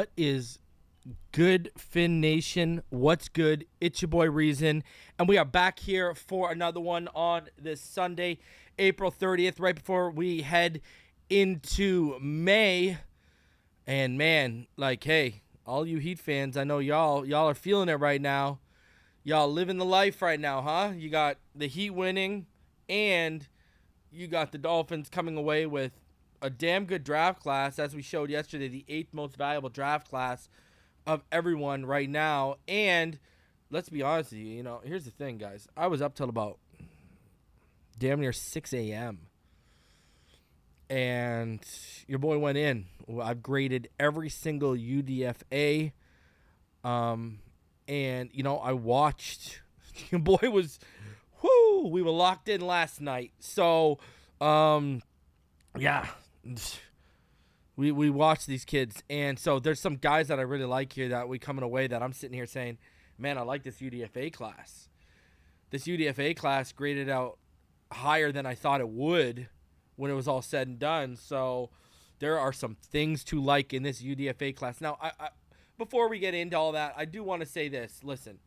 What is good, Finn Nation? What's good? It's your boy Reason, and we are back here for another one on this Sunday, April 30th, right before we head into May. And man, like, hey, all you Heat fans, I know y'all are feeling it right now. Y'all living the life right now, huh? You got the Heat winning, and you got the Dolphins coming away with a damn good draft class, as we showed yesterday, the 8th most valuable draft class of everyone right now. And let's be honest with you, here's the thing, guys. I was up till about damn near 6 a.m. And your boy went in. I've graded every single UDFA. And, I watched. Your boy was, we were locked in last night. So, yeah. We watch these kids, and so there's some guys that I really like here that we coming away that I'm sitting here saying, man, I like this UDFA class. This UDFA class graded out higher than I thought it would when it was all said and done. So there are some things to like in this UDFA class. Now, I before we get into all that, I do want to say this. Listen,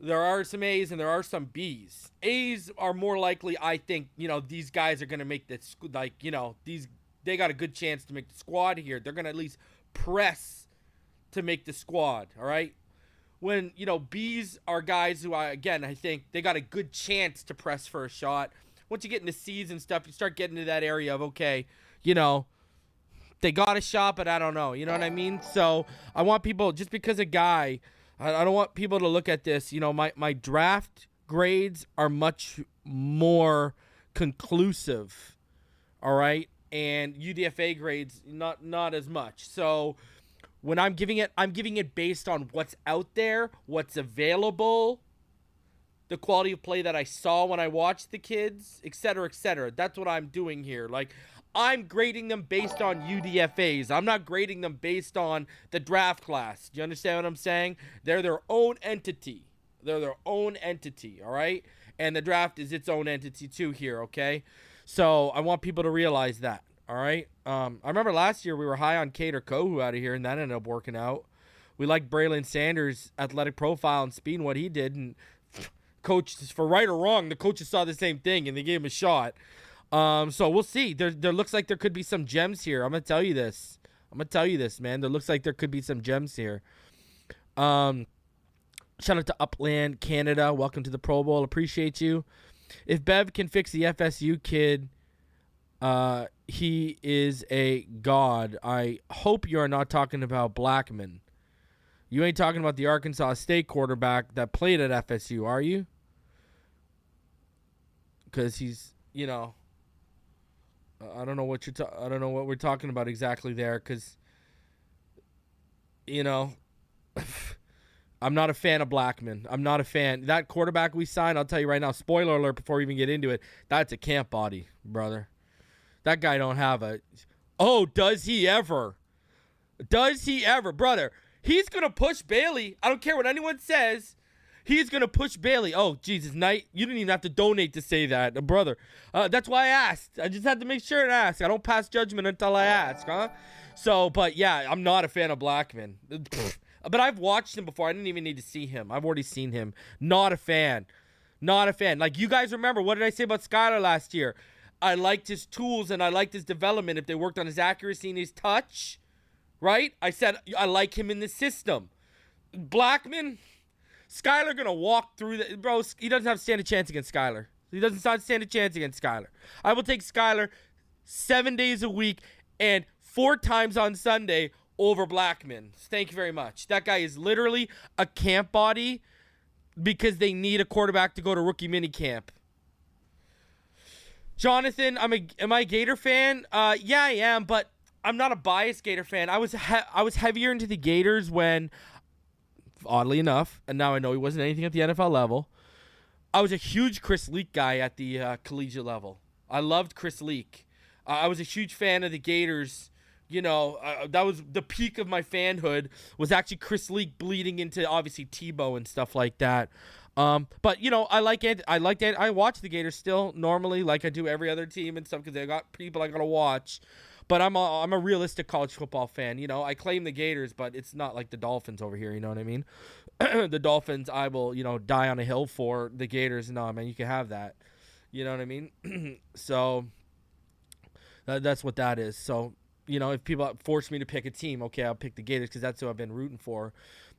there are some A's and there are some B's. A's are more likely, I think, these guys are going to make this, they got a good chance to make the squad here. They're going to at least press to make the squad, all right? When, B's are guys who, I think they got a good chance to press for a shot. Once you get into C's and stuff, you start getting to that area of, okay, they got a shot, but I don't know. You know what I mean? So I want people, just because a guy, I don't want people to look at this. My draft grades are much more conclusive, all right? And UDFA grades, not as much. So when I'm giving it based on what's out there, what's available, the quality of play that I saw when I watched the kids, et cetera, et cetera. That's what I'm doing here. Like, I'm grading them based on UDFAs. I'm not grading them based on the draft class. Do you understand what I'm saying? They're their own entity. All right? And the draft is its own entity too here, okay? So I want people to realize that, all right? I remember last year we were high on Cater Kohu out of here, and that ended up working out. We liked Braylon Sanders' athletic profile and speed and what he did, and coaches, for right or wrong, the coaches saw the same thing, and they gave him a shot. So we'll see. There looks like there could be some gems here. I'm going to tell you this, man. There looks like there could be some gems here. Shout out to Upland, Canada. Welcome to the Pro Bowl. Appreciate you. If Bev can fix the FSU kid, he is a god. I hope you are not talking about Blackman. You ain't talking about the Arkansas State quarterback that played at FSU, are you? Because he's, I don't know what I don't know what we're talking about exactly there, because, I'm not a fan of Blackman. I'm not a fan. That quarterback we signed, I'll tell you right now, spoiler alert before we even get into it, that's a camp body, brother. That guy don't have a... Oh, does he ever? Brother, he's going to push Bailey. I don't care what anyone says. He's going to push Bailey. Oh, Jesus, Knight, you didn't even have to donate to say that, brother. That's why I asked. I just had to make sure and ask. I don't pass judgment until I ask, huh? So, but yeah, I'm not a fan of Blackman. But I've watched him before. I didn't even need to see him. I've already seen him. Not a fan. Like, you guys remember, what did I say about Skylar last year? I liked his tools and I liked his development if they worked on his accuracy and his touch, right? I said I like him in the system. Blackman, Skylar going to walk through the... Bro, he doesn't have to stand a chance against Skylar. I will take Skylar 7 days a week and 4 times on Sunday over Blackman. Thank you very much. That guy is literally a camp body because they need a quarterback to go to rookie mini camp. Jonathan, am I a Gator fan? Yeah, I am, but I'm not a biased Gator fan. I was heavier into the Gators when, oddly enough, and now I know he wasn't anything at the NFL level, I was a huge Chris Leak guy at the collegiate level. I loved Chris Leak. I was a huge fan of the Gators. That was the peak of my fanhood, was actually Chris Leak bleeding into obviously Tebow and stuff like that. But I like it. I watch the Gators still normally, like I do every other team and stuff, because they got people I gotta watch. But I'm a realistic college football fan. You know, I claim the Gators, but it's not like the Dolphins over here. You know what I mean? The Dolphins, I will, die on a hill for. The Gators, no, man, you can have that. You know what I mean? So that's what that is. So, if people force me to pick a team, okay, I'll pick the Gators because that's who I've been rooting for.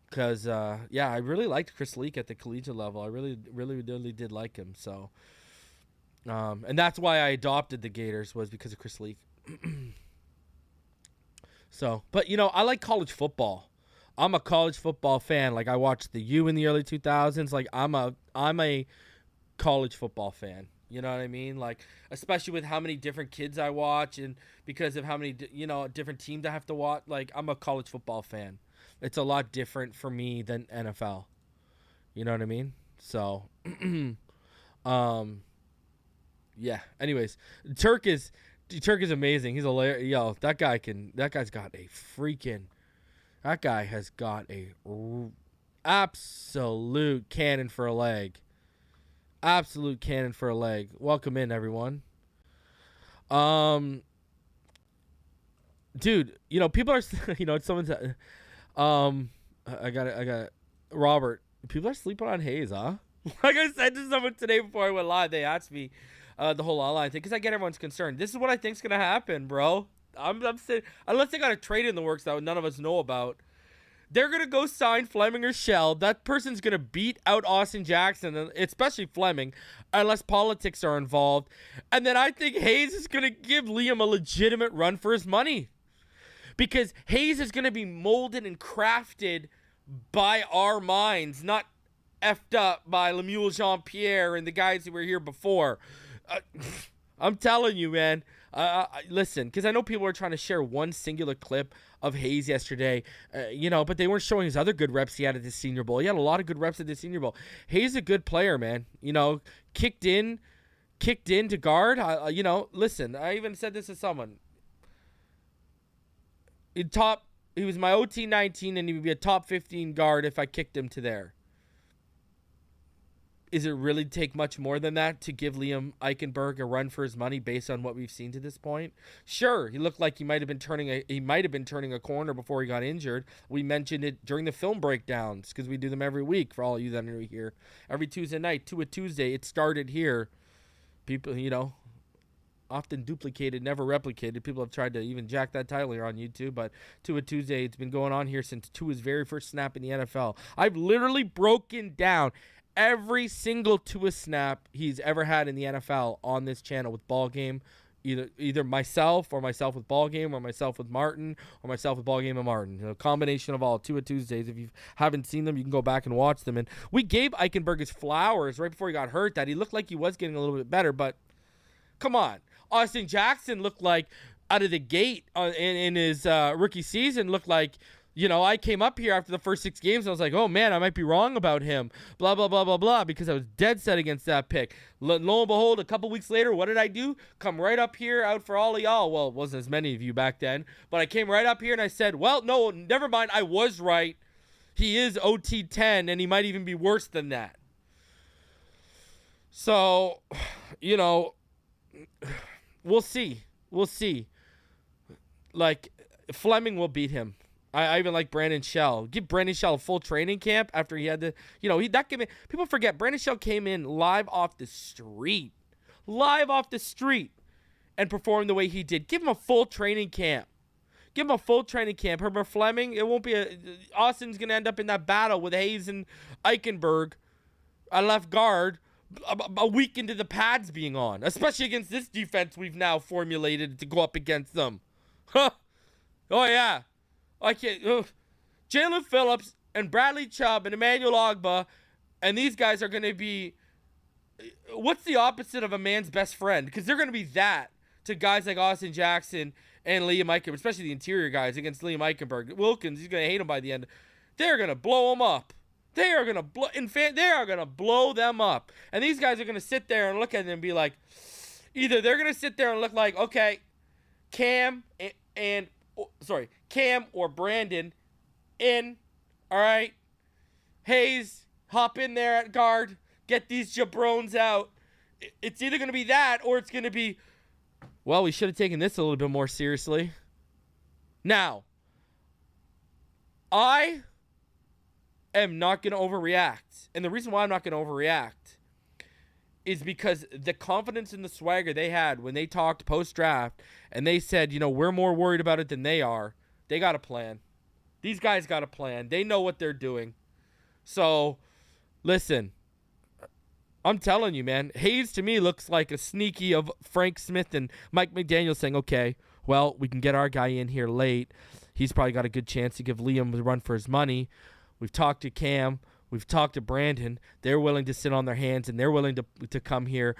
Because, I really liked Chris Leak at the collegiate level. I really, really, really did like him. So, and that's why I adopted the Gators, was because of Chris Leak. So, but, I like college football. I'm a college football fan. Like, I watched the U in the early 2000s. Like, I'm a college football fan. You know what I mean? Like, especially with how many different kids I watch and because of how many, different teams I have to watch. Like, I'm a college football fan. It's a lot different for me than NFL. You know what I mean? So, yeah. Anyways, Turk is amazing. He's hilarious. Yo, that guy's got a freaking... That guy has got a absolute cannon for a leg. Absolute cannon for a leg. Welcome in, everyone. Dude, people are, someone's, I got Robert. People are sleeping on Hayes, huh? Like I said to someone today before I went live, they asked me the whole online thing because I get everyone's concerned. This is what I think's gonna happen, bro. I'm saying, unless they got a trade in the works that none of us know about, they're going to go sign Fleming or Shell. That person's going to beat out Austin Jackson, especially Fleming, unless politics are involved. And then I think Hayes is going to give Liam a legitimate run for his money. Because Hayes is going to be molded and crafted by our minds, not effed up by Lemuel Jean-Pierre and the guys who were here before. I'm telling you, man. Listen, because I know people are trying to share one singular clip of Hayes yesterday, but they weren't showing his other good reps he had at the Senior Bowl. He had a lot of good reps at the Senior Bowl. Hayes is a good player, man. Kicked in to guard. Listen, I even said this to someone. He was my OT 19, and he would be a top 15 guard if I kicked him to there. Is it really take much more than that to give Liam Eichenberg a run for his money based on what we've seen to this point? Sure, he looked like he might have been turning a corner before he got injured. We mentioned it during the film breakdowns because we do them every week for all of you that are here. Every Tuesday night, to a Tuesday, it started here. People, often duplicated, never replicated. People have tried to even jack that title here on YouTube, but to a Tuesday, it's been going on here since Tua's very first snap in the NFL. I've literally broken down every single Tua snap he's ever had in the NFL on this channel with Ball Game, either myself with Ball Game or myself with Martin or myself with Ball Game and Martin. A combination of all. Tua Tuesdays. If you haven't seen them, you can go back and watch them. And we gave Eichenberg his flowers right before he got hurt that he looked like he was getting a little bit better, but come on. Austin Jackson looked like out of the gate in his rookie season looked like, I came up here after the first 6 games and I was like, oh man, I might be wrong about him. Blah, blah, blah, blah, blah, because I was dead set against that pick. Lo and behold, a couple weeks later, what did I do? Come right up here out for all of y'all. Well, it wasn't as many of you back then, but I came right up here and I said, well, no, never mind. I was right. He is OT 10 and he might even be worse than that. So, we'll see. We'll see. Like, Fleming will beat him. I even like Brandon Shell. Give Brandon Shell a full training camp after he had people forget Brandon Shell came in live off the street, and performed the way he did. Give him a full training camp. Herbert Fleming, it won't be Austin's gonna end up in that battle with Hayes and Eichenberg, a left guard, a week into the pads being on, especially against this defense we've now formulated to go up against them. Huh? Oh yeah. I can't. Jalen Phillips and Bradley Chubb and Emmanuel Ogbah, and these guys are going to be. What's the opposite of a man's best friend? Because they're going to be that to guys like Austin Jackson and Liam Eichenberg, especially the interior guys against Liam Eichenberg. Wilkins, he's going to hate him by the end. They're going to blow him up. They are going to blow. In fact, they are going to blow them up. And these guys are going to sit there and look at them and be like, either they're going to sit there and look like, okay, Cam or Brandon in, all right? Hayes, hop in there at guard, get these jabrones out. It's either going to be that or it's going to be well, we should have taken this a little bit more seriously. Now, I am not going to overreact. And the reason why I'm not going to overreact is because the confidence and the swagger they had when they talked post-draft and they said, we're more worried about it than they are. They got a plan. These guys got a plan. They know what they're doing. So, listen, I'm telling you, man, Hayes to me looks like a sneaky of Frank Smith and Mike McDaniel saying, okay, well, we can get our guy in here late. He's probably got a good chance to give Liam a run for his money. We've talked to Cam. We've talked to Brandon. They're willing to sit on their hands, and they're willing to come here,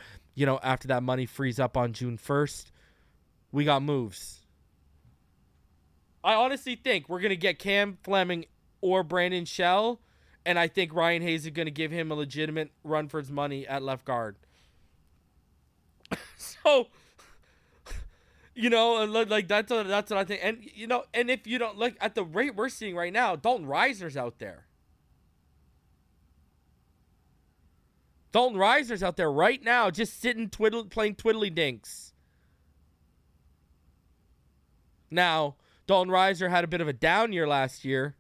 after that money frees up on June 1st. We got moves. I honestly think we're going to get Cam Fleming or Brandon Shell, and I think Ryan Hayes is going to give him a legitimate run for his money at left guard. So, like that's what I think. And, and if you don't look at the rate we're seeing right now, Dalton Reisner's out there. Dalton Reisner's out there right now just sitting playing twiddly dinks. Now, Dalton Reisner had a bit of a down year last year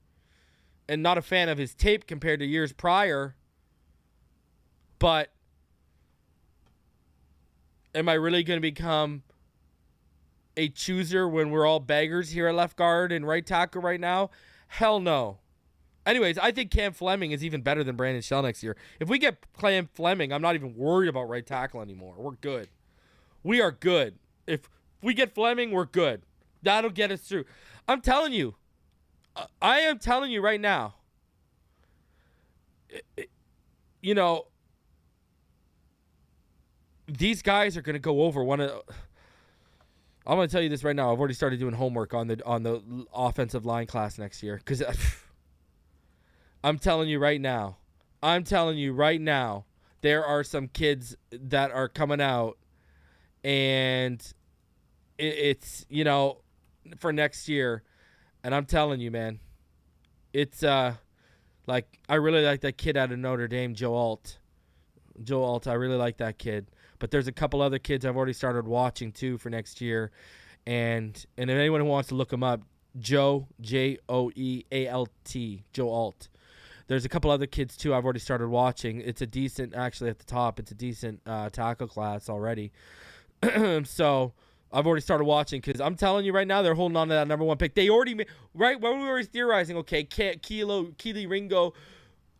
and not a fan of his tape compared to years prior. But am I really going to become a chooser when we're all beggars here at left guard and right tackle right now? Hell no. Anyways, I think Cam Fleming is even better than Brandon Shell next year. If we get Cam Fleming, I'm not even worried about right tackle anymore. We're good. We are good. If we get Fleming, we're good. That'll get us through. I'm telling you. I am telling you right now. These guys are going to go over one of. I'm going to tell you this right now. I've already started doing homework on the offensive line class next year because I'm telling you right now. There are some kids that are coming out, and it's for next year, and I'm telling you, man, it's I really like that kid out of Notre Dame, Joe Alt. I really like that kid. But there's a couple other kids I've already started watching too for next year, and if anyone who wants to look them up, Joe Joealt, Joe Alt. There's a couple other kids too I've already started watching. It's a decent, actually at the top, it's a decent tackle class already. So I've already started watching because I'm telling you right now, they're holding on to that number one pick. They already made, right when we were theorizing, okay, Keely Ringo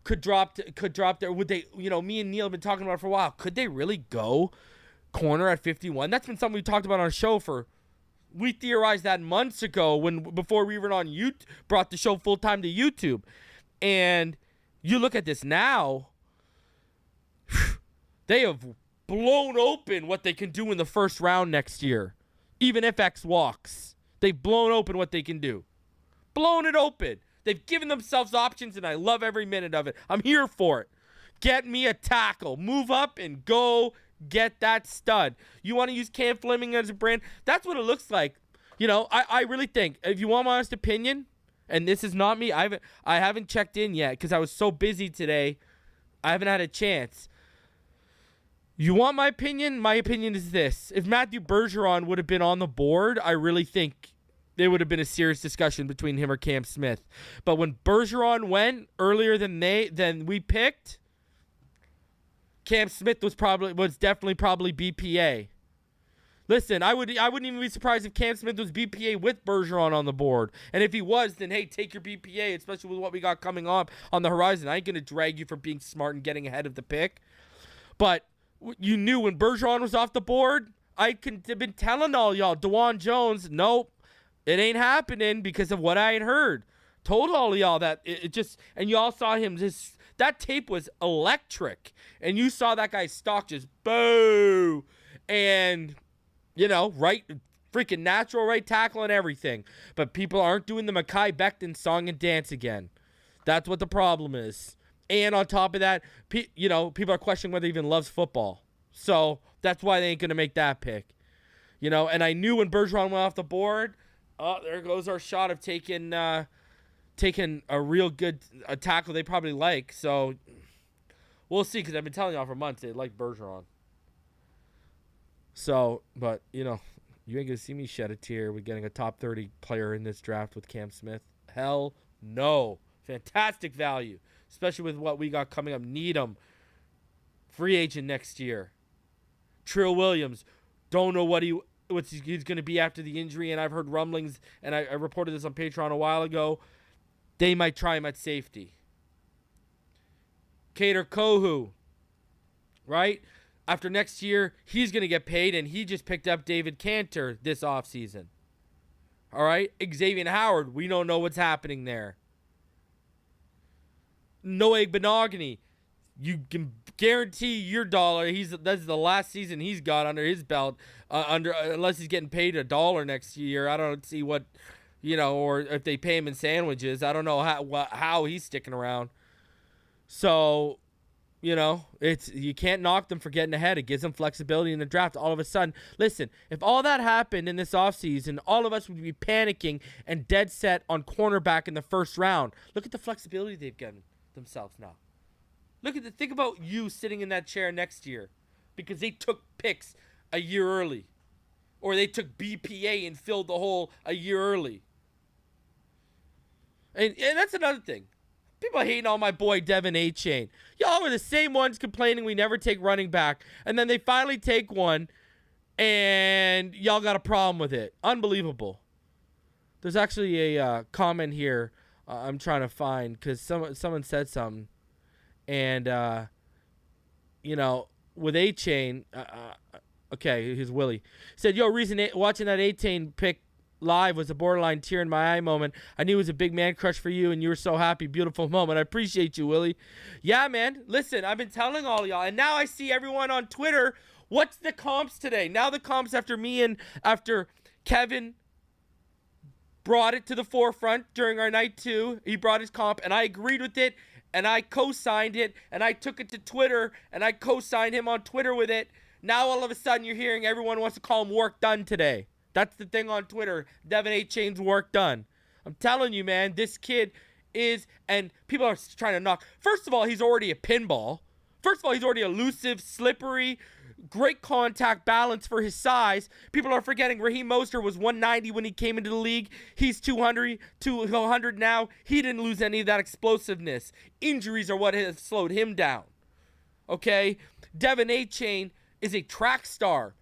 could drop there. Would they, me and Neil have been talking about it for a while. Could they really go corner at 51? That's been something we talked about on our show we theorized that months ago before we were on YouTube, brought the show full time to YouTube. And you look at this now, they have blown open what they can do in the first round next year. Even if X walks, they've blown open what they can do. Blown it open. They've given themselves options, and I love every minute of it. I'm here for it. Get me a tackle. Move up and go get that stud. You want to use Cam Fleming as a brand? That's what it looks like. I really think, if you want my honest opinion, and this is not me, I haven't checked in yet because I was so busy today. I haven't had a chance. You want my opinion? My opinion is this. If Matthew Bergeron would have been on the board, I really think there would have been a serious discussion between him or Cam Smith. But when Bergeron went earlier than we picked, Cam Smith was definitely BPA. Listen, I wouldn't even be surprised if Cam Smith was BPA with Bergeron on the board. And if he was, then hey, take your BPA, especially with what we got coming on the horizon. I ain't gonna drag you for being smart and getting ahead of the pick. But you knew when Bergeron was off the board, I could have been telling all y'all, DeJuan Jones, nope, it ain't happening because of what I had heard. Told all of y'all that it just, and you all saw him just, that tape was electric. And you saw that guy's stock just boo. And, right, freaking natural right tackle and everything. But people aren't doing the Mekhi Becton song and dance again. That's what the problem is. And on top of that, people are questioning whether he even loves football. So that's why they ain't going to make that pick. And I knew when Bergeron went off the board, there goes our shot of taking a real good tackle they probably like. So we'll see, because I've been telling y'all for months they like Bergeron. So, but, You ain't going to see me shed a tear with getting a top 30 player in this draft with Cam Smith. Hell no. Fantastic value, especially with what we got coming up. Needham, free agent next year. Trill Williams, don't know what he's going to be after the injury, and I've heard rumblings, and I reported this on Patreon a while ago. They might try him at safety. Kader Kohu, right? After next year, he's going to get paid, and he just picked up David Cantor this offseason. All right? Xavier Howard, we don't know what's happening there. Noah Benogany, you can guarantee your dollar. That's the last season he's got under his belt. Unless he's getting paid $1 next year, I don't see what, or if they pay him in sandwiches. I don't know how he's sticking around. So, you can't knock them for getting ahead. It gives them flexibility in the draft. All of a sudden, listen, if all that happened in this offseason, all of us would be panicking and dead set on cornerback in the first round. Look at the flexibility they've given themselves now. Think about you sitting in that chair next year because they took picks a year early, or they took BPA and filled the hole a year early. And that's another thing. People hating on my boy Devon Achane. Y'all were the same ones complaining we never take running back, and then they finally take one, and y'all got a problem with it. Unbelievable. There's actually a comment here I'm trying to find because someone said something. And, with Achane, okay, here's Willie. Said, reason watching that Achane pick live was a borderline tear in my eye moment. I knew it was a big man crush for you, and you were so happy. Beautiful moment. I appreciate you, Willie. Yeah, man. Listen, I've been telling all y'all, and now I see everyone on Twitter. What's the comps today? Now the comps after Kevin brought it to the forefront during our night 2. He brought his comp, and I agreed with it. And I co-signed it, and I took it to Twitter, and I co-signed him on Twitter with it. Now all of a sudden you're hearing everyone wants to call him work done today. That's the thing on Twitter. Devon Achane's work done. I'm telling you, man, this kid is, and people are trying to knock. First of all, he's already a pinball. First of all, he's already elusive, slippery, great contact balance for his size. People are forgetting Raheem Mostert was 190 when he came into the league. He's 200 now. He didn't lose any of that explosiveness. Injuries are what has slowed him down. Okay? Devon Achane is a track star.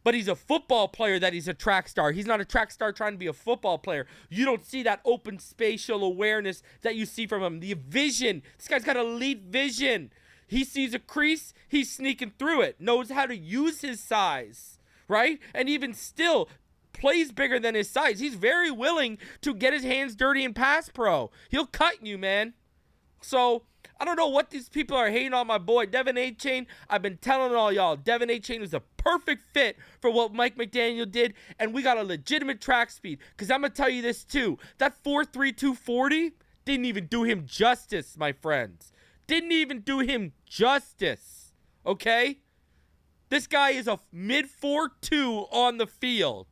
But he's a football player that he's a track star. He's not a track star trying to be a football player. You don't see that open spatial awareness that you see from him. The vision. This guy's got elite vision. He sees a crease, he's sneaking through it, knows how to use his size, right? And even still, plays bigger than his size. He's very willing to get his hands dirty in pass pro. He'll cut you, man. So, I don't know what these people are hating on my boy, Devon Achane. I've been telling all y'all, Devon Achane was a perfect fit for what Mike McDaniel did, and we got a legitimate track speed. Because I'm going to tell you this, too. That 4.3 240 didn't even do him justice, my friends. Didn't even do him justice, okay? This guy is a mid 4.2 on the field.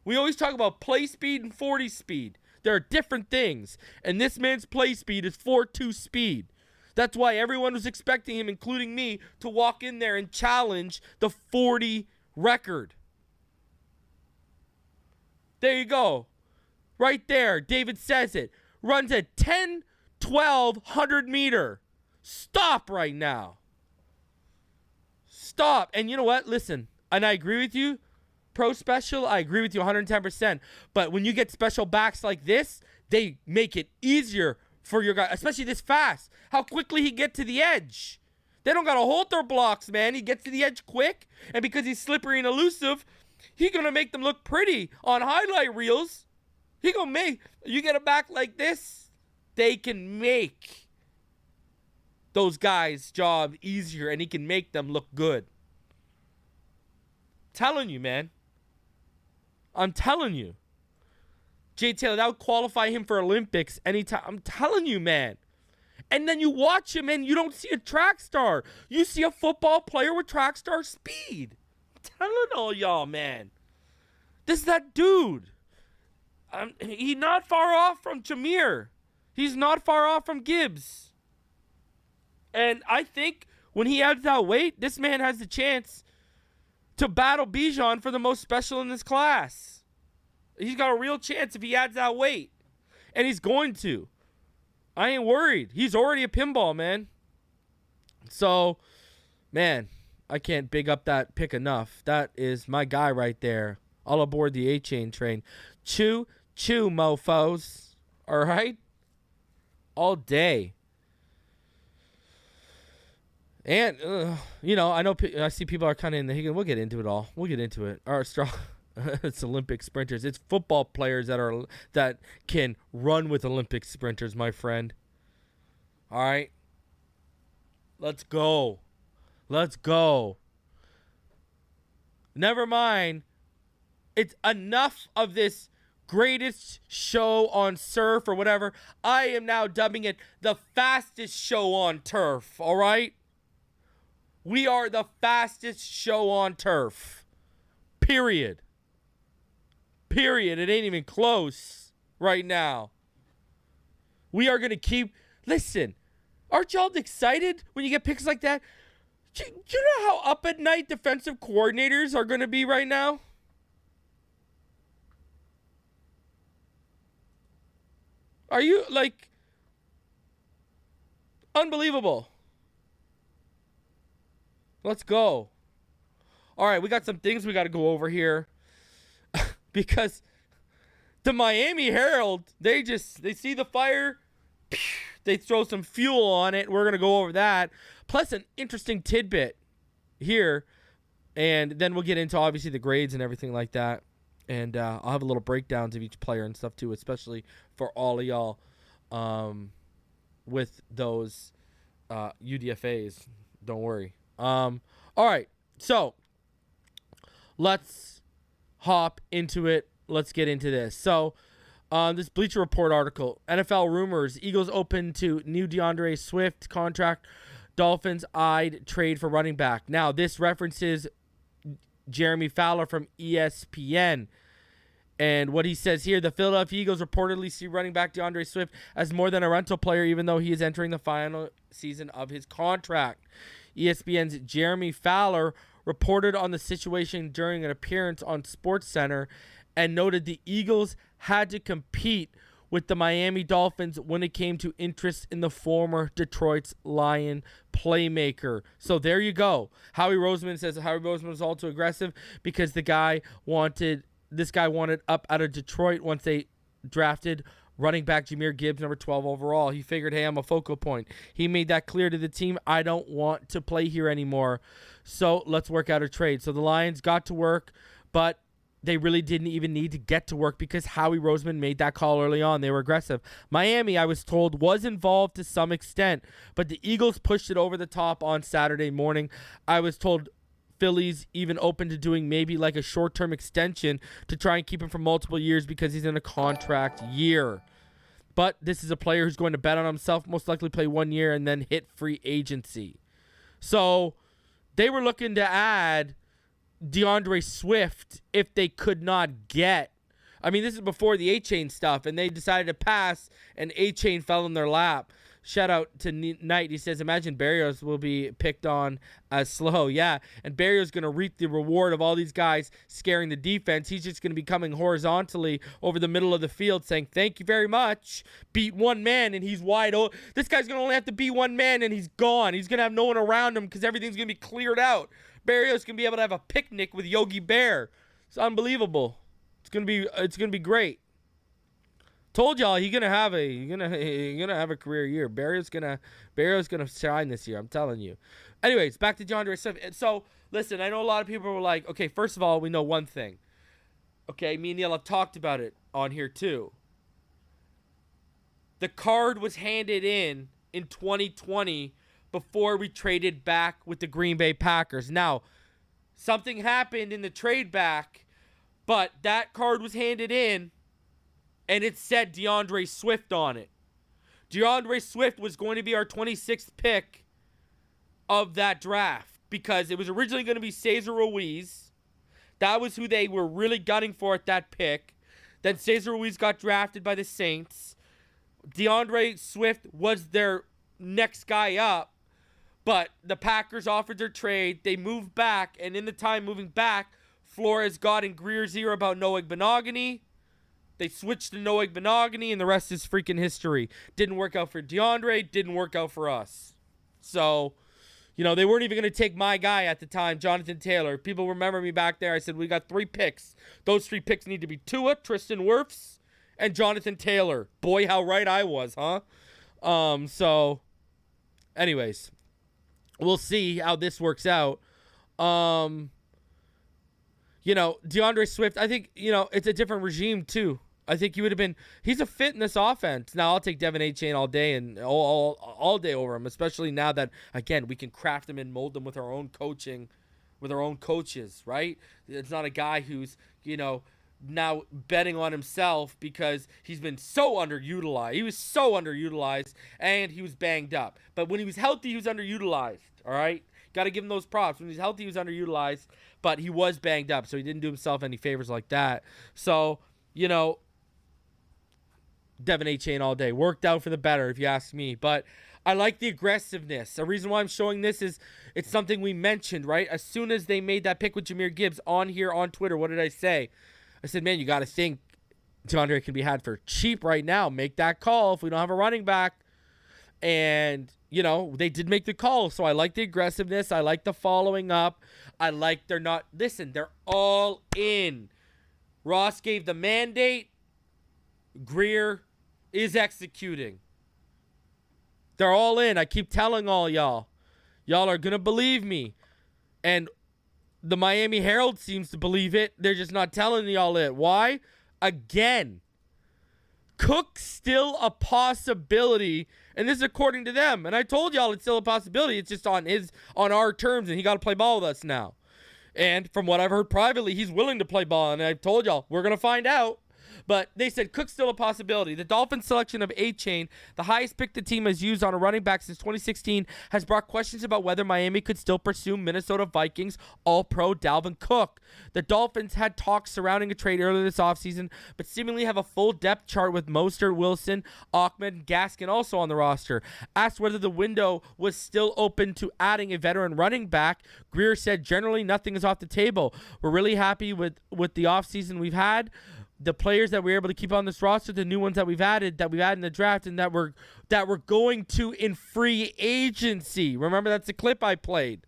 We always talk about play speed and 40 speed. There are different things, and this man's play speed is 4.2 speed. That's why everyone was expecting him, including me, to walk in there and challenge the 40 record. There you go. Right there, David says it. Runs a 10, 12, 100 meter. Stop right now. Stop. And you know what? Listen, and I agree with you. Pro special, I agree with you 110%. But when you get special backs like this, they make it easier for your guy, especially this fast. How quickly he get to the edge. They don't got to hold their blocks, man. He gets to the edge quick. And because he's slippery and elusive, he going to make them look pretty on highlight reels. He going to make, you get a back like this, they can make those guys' job easier, and he can make them look good. Telling you, man. I'm telling you. Jay Taylor, that would qualify him for Olympics anytime. I'm telling you, man. And then you watch him, and you don't see a track star. You see a football player with track star speed. I'm telling all y'all, man. This is that dude. He's not far off from Jameer. He's not far off from Gibbs. And I think when he adds that weight, this man has the chance to battle Bijan for the most special in this class. He's got a real chance if he adds that weight. And he's going to. I ain't worried. He's already a pinball, man. So, man, I can't big up that pick enough. That is my guy right there. All aboard the Achane train. Chew, mofos. All right? All day. And, I know I see people are kind of in the Higgins. We'll get into it all. We'll get into it. All right, strong. It's Olympic sprinters. It's football players that can run with Olympic sprinters, my friend. All right? Let's go. Let's go. Never mind. It's enough of this greatest show on surf or whatever. I am now dubbing it the fastest show on turf, all right? We are the fastest show on turf. Period. Period. It ain't even close right now. We are going to keep... Listen, aren't y'all excited when you get picks like that? Do you know how up at night defensive coordinators are going to be right now? Are you, unbelievable. Let's go. All right, we got some things we got to go over here. Because the Miami Herald, they see the fire, they throw some fuel on it. We're going to go over that. Plus an interesting tidbit here. And then we'll get into, obviously, the grades and everything like that. And I'll have a little breakdowns of each player and stuff, too, especially for all of y'all with those UDFAs. Don't worry. All right, so let's hop into it. Let's get into this. So this Bleacher Report article, NFL rumors, Eagles open to new DeAndre Swift contract, Dolphins eyed trade for running back. Now, this references Jeremy Fowler from ESPN. And what he says here, the Philadelphia Eagles reportedly see running back DeAndre Swift as more than a rental player, even though he is entering the final season of his contract. ESPN's Jeremy Fowler reported on the situation during an appearance on SportsCenter and noted the Eagles had to compete with the Miami Dolphins when it came to interest in the former Detroit's Lion playmaker. So there you go. Howie Roseman says Howie Roseman was all too aggressive because this guy wanted up out of Detroit once they drafted running back Jahmyr Gibbs, number 12 overall. He figured, hey, I'm a focal point. He made that clear to the team. I don't want to play here anymore. So let's work out a trade. So the Lions got to work, but they really didn't even need to get to work because Howie Roseman made that call early on. They were aggressive. Miami, I was told, was involved to some extent, but the Eagles pushed it over the top on Saturday morning. I was told Philly's even open to doing maybe like a short-term extension to try and keep him for multiple years because he's in a contract year. But this is a player who's going to bet on himself, most likely play 1 year and then hit free agency. So they were looking to add DeAndre Swift if they could not get. I mean, this is before the Achane stuff, and they decided to pass, and Achane fell in their lap. Shout out to Knight. He says, imagine Berrios will be picked on as slow. Yeah, and Berrios going to reap the reward of all these guys scaring the defense. He's just going to be coming horizontally over the middle of the field saying, thank you very much. Beat one man, and he's wide open. This guy's going to only have to beat one man, and he's gone. He's going to have no one around him because everything's going to be cleared out. Berrios going to be able to have a picnic with Yogi Bear. It's unbelievable. It's going to be great. Told y'all he's gonna have a career year. Berrios gonna shine this year. I'm telling you. Anyways, back to DeAndre Swift. So listen, I know a lot of people were like, okay, first of all, we know one thing. Okay, me and Neil have talked about it on here too. The card was handed in 2020 before we traded back with the Green Bay Packers. Now, something happened in the trade back, but that card was handed in. And it said DeAndre Swift on it. DeAndre Swift was going to be our 26th pick of that draft because it was originally going to be Cesar Ruiz. That was who they were really gunning for at that pick. Then Cesar Ruiz got drafted by the Saints. DeAndre Swift was their next guy up. But the Packers offered their trade. They moved back, and in the time moving back, Flores got in Greer's ear about Noah Benogany. They switched to Noah Benogany, and the rest is freaking history. Didn't work out for DeAndre, didn't work out for us. So, they weren't even going to take my guy at the time, Jonathan Taylor. People remember me back there. I said, we got 3 picks. Those 3 picks need to be Tua, Tristan Wirfs, and Jonathan Taylor. Boy, how right I was, huh? So, anyways, we'll see how this works out. DeAndre Swift, I think, it's a different regime too. I think he would have been, he's a fit in this offense. Now, I'll take Devon Achane all day and all day over him, especially now that, again, we can craft him and mold him with our own coaching, with our own coaches, right? It's not a guy who's, now betting on himself because he's been so underutilized. He was so underutilized, and he was banged up. But when he was healthy, he was underutilized, all right? Got to give him those props. When he's healthy, he was underutilized, but he was banged up, so he didn't do himself any favors like that. So, Devon Achane all day. Worked out for the better, if you ask me. But I like the aggressiveness. The reason why I'm showing this is it's something we mentioned, right? As soon as they made that pick with Jahmyr Gibbs on here on Twitter, what did I say? I said, man, you got to think DeAndre can be had for cheap right now. Make that call if we don't have a running back. And, they did make the call. So I like the aggressiveness. I like the following up. I like they're all in. Ross gave the mandate. Grier is executing. They're all in. I keep telling all y'all. Y'all are going to believe me. And the Miami Herald seems to believe it. They're just not telling y'all it. Why? Again, Cook's still a possibility, and this is according to them. And I told y'all it's still a possibility. It's just on our terms, and he got to play ball with us now. And from what I've heard privately, he's willing to play ball. And I told y'all, we're going to find out. But they said Cook's still a possibility. The Dolphins' selection of Achane, the highest pick the team has used on a running back since 2016, has brought questions about whether Miami could still pursue Minnesota Vikings All-Pro Dalvin Cook. The Dolphins had talks surrounding a trade earlier this offseason, but seemingly have a full depth chart with Mostert, Wilson, Ahmed, and Gaskin also on the roster. Asked whether the window was still open to adding a veteran running back, Grier said generally nothing is off the table. We're really happy with the offseason we've had. The players that we were able to keep on this roster, the new ones that we've added in the draft, and that we're going to in free agency. Remember, that's the clip I played.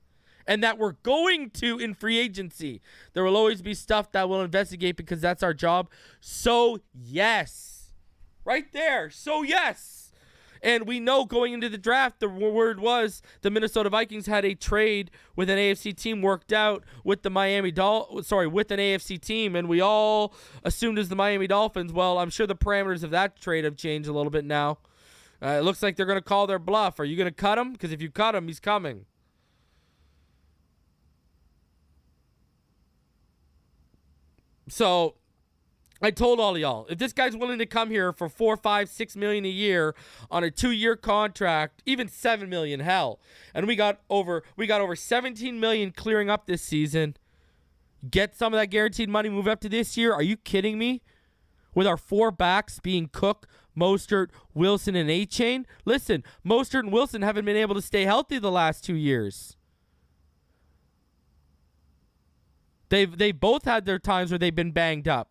And that we're going to in free agency. There will always be stuff that we'll investigate because that's our job. So, yes. Right there. So, yes. And we know going into the draft, the word was the Minnesota Vikings had a trade with an AFC team worked out with the with an AFC team, and we all assumed it was the Miami Dolphins. Well, I'm sure the parameters of that trade have changed a little bit now. It looks like they're going to call their bluff. Are you going to cut him? Because if you cut him, he's coming. So I told all of y'all, if this guy's willing to come here for $4, $5, $6 million a year on a 2-year contract, even $7 million, hell, and we got over $17 million clearing up this season. Get some of that guaranteed money, move up to this year. Are you kidding me? With our 4 backs being Cook, Mostert, Wilson, and Achane. Listen, Mostert and Wilson haven't been able to stay healthy the last 2 years. They both had their times where they've been banged up.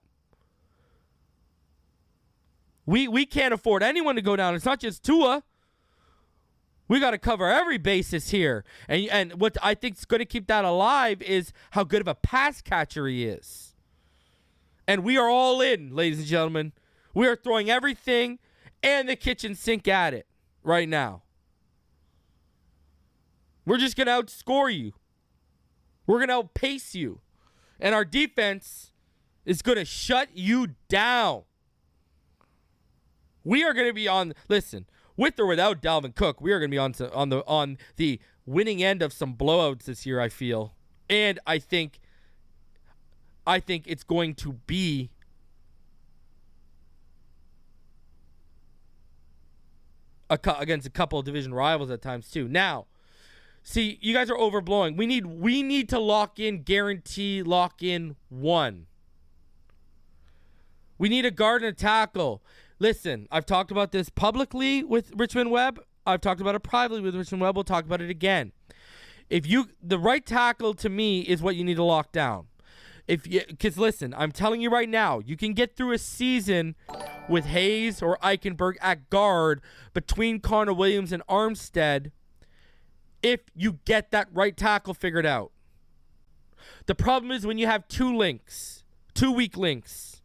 We can't afford anyone to go down. It's not just Tua. We got to cover every basis here. And what I think is going to keep that alive is how good of a pass catcher he is. And we are all in, ladies and gentlemen. We are throwing everything and the kitchen sink at it right now. We're just going to outscore you. We're going to outpace you. And our defense is going to shut you down. We are going to be on, listen, with or without Dalvin Cook, we are going to be on the winning end of some blowouts this year, I feel. And I think it's going to be against a couple of division rivals at times too. Now, see, you guys are overblowing. We need to lock in one. We need a guard and a tackle. Listen, I've talked about this publicly with Richmond Webb. I've talked about it privately with Richmond Webb. We'll talk about it again. The right tackle to me is what you need to lock down. Because listen, I'm telling you right now, you can get through a season with Hayes or Eichenberg at guard between Connor Williams and Armstead if you get that right tackle figured out. The problem is when you have two weak links,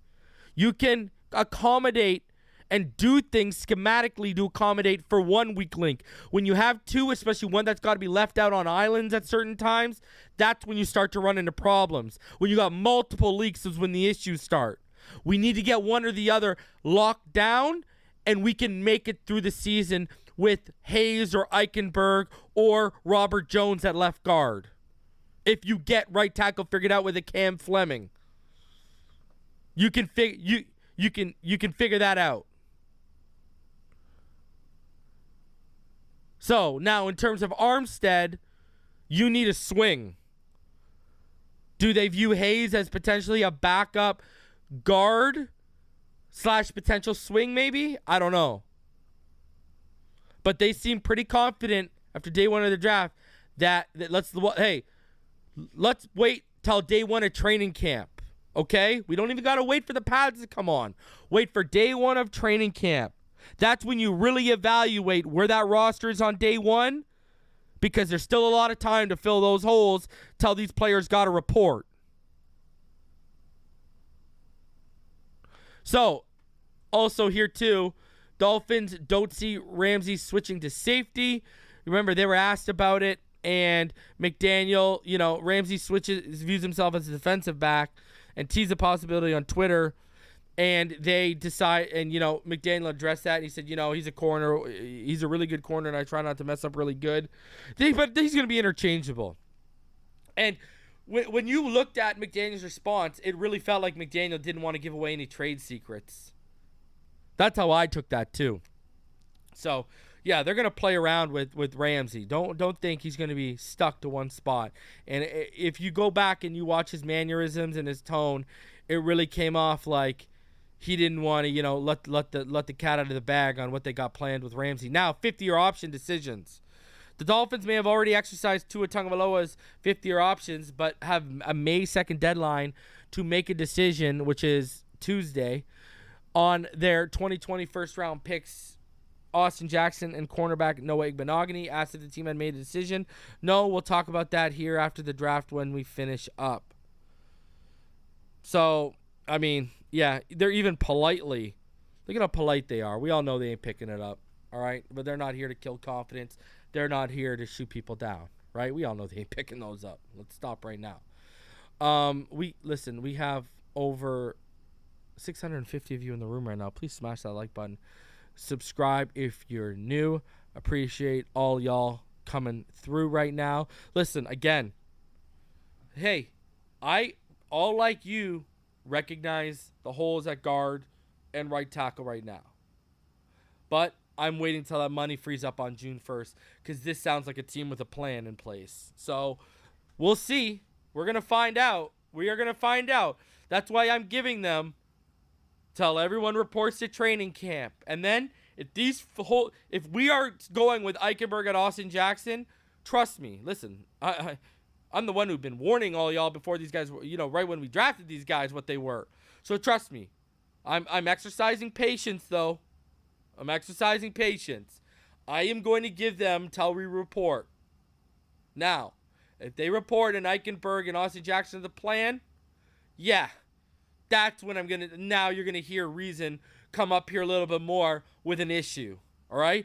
you can accommodate and do things schematically to accommodate for one weak link. When you have two, especially one that's got to be left out on islands at certain times, that's when you start to run into problems. When you got multiple leaks is when the issues start. We need to get one or the other locked down, and we can make it through the season with Hayes or Eichenberg or Robert Jones at left guard. If you get right tackle figured out with a Cam Fleming, you can figure that out. So now in terms of Armstead, you need a swing. Do they view Hayes as potentially a backup guard / potential swing maybe? I don't know. But they seem pretty confident after day one of the draft that let's wait till day one of training camp. Okay? We don't even got to wait for the pads to come on. Wait for day one of training camp. That's when you really evaluate where that roster is on day one, because there's still a lot of time to fill those holes till these players got to report. So, also here too, Dolphins don't see Ramsey switching to safety. Remember, they were asked about it, and McDaniel, Ramsey views himself as a defensive back and teased the possibility on Twitter. And they decide, and, McDaniel addressed that. And he said, he's a corner. He's a really good corner, and I try not to mess up really good. But he's going to be interchangeable. And when you looked at McDaniel's response, it really felt like McDaniel didn't want to give away any trade secrets. That's how I took that, too. So, yeah, they're going to play around with Ramsey. Don't think he's going to be stuck to one spot. And if you go back and you watch his mannerisms and his tone, it really came off like he didn't want to, let the cat out of the bag on what they got planned with Ramsey. Now, 50-year option decisions. The Dolphins may have already exercised Tua Tagovailoa's 50-year options, but have a May 2nd deadline to make a decision, which is Tuesday, on their 2020 first-round picks, Austin Jackson and cornerback Noah Igbenogany. Asked if the team had made a decision. No, we'll talk about that here after the draft when we finish up. So, I mean, yeah, they're even politely. Look at how polite they are. We all know they ain't picking it up, all right? But they're not here to kill confidence. They're not here to shoot people down, right? We all know they ain't picking those up. Let's stop right now. We have over 650 of you in the room right now. Please smash that like button. Subscribe if you're new. Appreciate all y'all coming through right now. Listen, again, hey, all like you, recognize the holes at guard and right tackle right now. But I'm waiting till that money frees up on June 1st because this sounds like a team with a plan in place. So we'll see. We're going to find out. We are going to find out. That's why I'm giving them till everyone reports to training camp. And then if we are going with Eichenberg and Austin Jackson, trust me. Listen, I'm the one who've been warning all y'all before these guys were, right when we drafted these guys, what they were. So trust me. I'm exercising patience, though. I'm exercising patience. I am going to give them till we report. Now, if they report an Eichenberg and Austin Jackson the plan, yeah, that's when now you're going to hear reason come up here a little bit more with an issue. All right?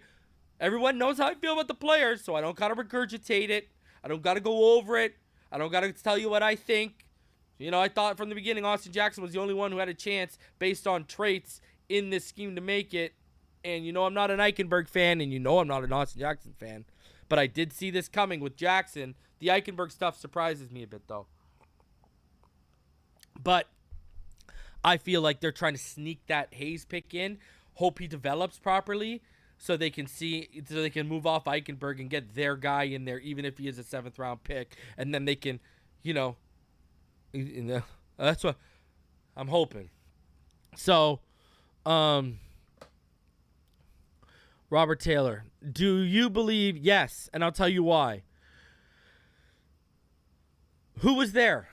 Everyone knows how I feel about the players, so I don't got to regurgitate it. I don't got to go over it. I don't got to tell you what I think. I thought from the beginning Austin Jackson was the only one who had a chance based on traits in this scheme to make it. And I'm not an Eichenberg fan, and I'm not an Austin Jackson fan. But I did see this coming with Jackson. The Eichenberg stuff surprises me a bit, though. But I feel like they're trying to sneak that Hayes pick in, hope he develops properly, so they can move off Eichenberg and get their guy in there, even if he is a 7th-round pick. And then they can, that's what I'm hoping. So, Robert Taylor, do you believe? Yes, and I'll tell you why. Who was there?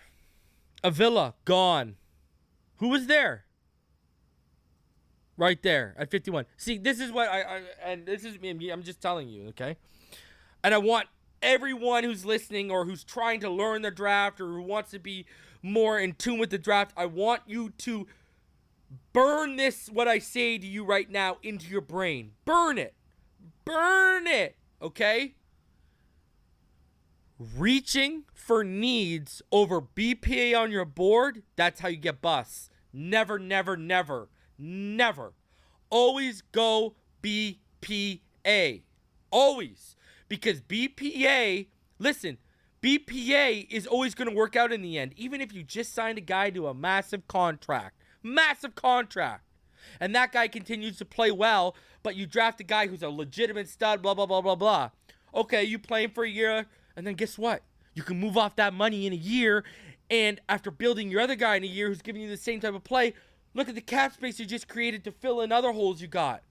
Avila, gone. Who was there? Right there at 51. See, this is what and this is me. I'm just telling you, okay? And I want everyone who's listening or who's trying to learn the draft or who wants to be more in tune with the draft, I want you to burn this, what I say to you right now, into your brain. Burn it. Burn it, okay? Reaching for needs over BPA on your board, that's how you get busts. Never, never, never, never. Always go BPA. Always. Because BPA, listen, BPA is always going to work out in the end. Even if you just signed a guy to a massive contract. Massive contract. And that guy continues to play well, but you draft a guy who's a legitimate stud, blah, blah, blah, blah, blah. Okay, you play him for a year, and then guess what? You can move off that money in a year, and after building your other guy in a year who's giving you the same type of play, look at the cap space you just created to fill in other holes you got.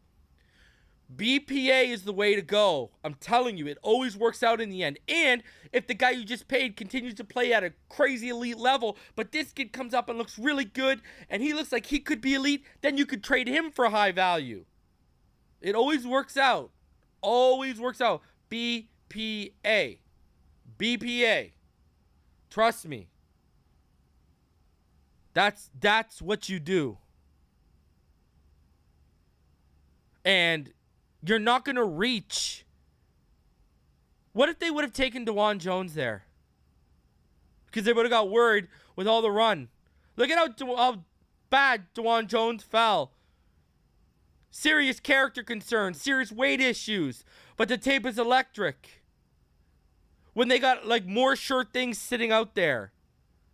BPA is the way to go. I'm telling you, it always works out in the end. And if the guy you just paid continues to play at a crazy elite level, but this kid comes up and looks really good, and he looks like he could be elite, then you could trade him for high value. It always works out. Always works out. BPA. BPA. Trust me. That's what you do. And you're not going to reach. What if they would have taken DeJuan Jones there? Because they would have got worried with all the run. Look at how bad DeJuan Jones fell. Serious character concerns, serious weight issues. But the tape is electric. When they got like more sure things sitting out there.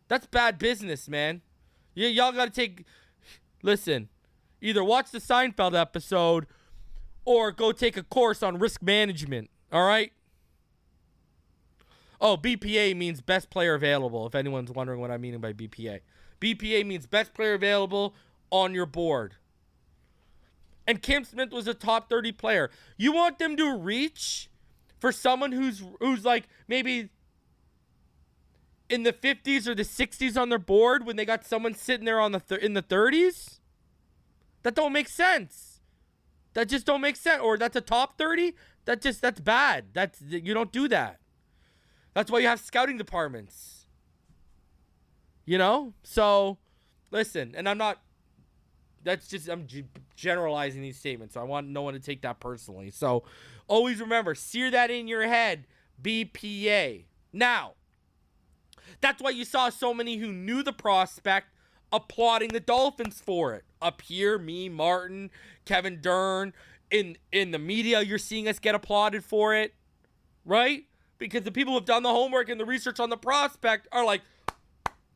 That's bad business, man. Y'all got to listen, either watch the Seinfeld episode or go take a course on risk management, all right? Oh, BPA means best player available, if anyone's wondering what I mean by BPA. BPA means best player available on your board. And Cam Smith was a top 30 player. You want them to reach for someone who's like maybe in the 50s or the 60s on their board when they got someone sitting there on in the 30s? That don't make sense. That just don't make sense. Or that's a top 30? That's bad. You don't do that. That's why you have scouting departments. You know? So, listen, and I'm generalizing these statements, so I want no one to take that personally. So, always remember, sear that in your head, BPA. Now, that's why you saw so many who knew the prospect applauding the Dolphins for it. Up here, me, Martin, Kevin Dern, in the media, you're seeing us get applauded for it, right? Because the people who have done the homework and the research on the prospect are like,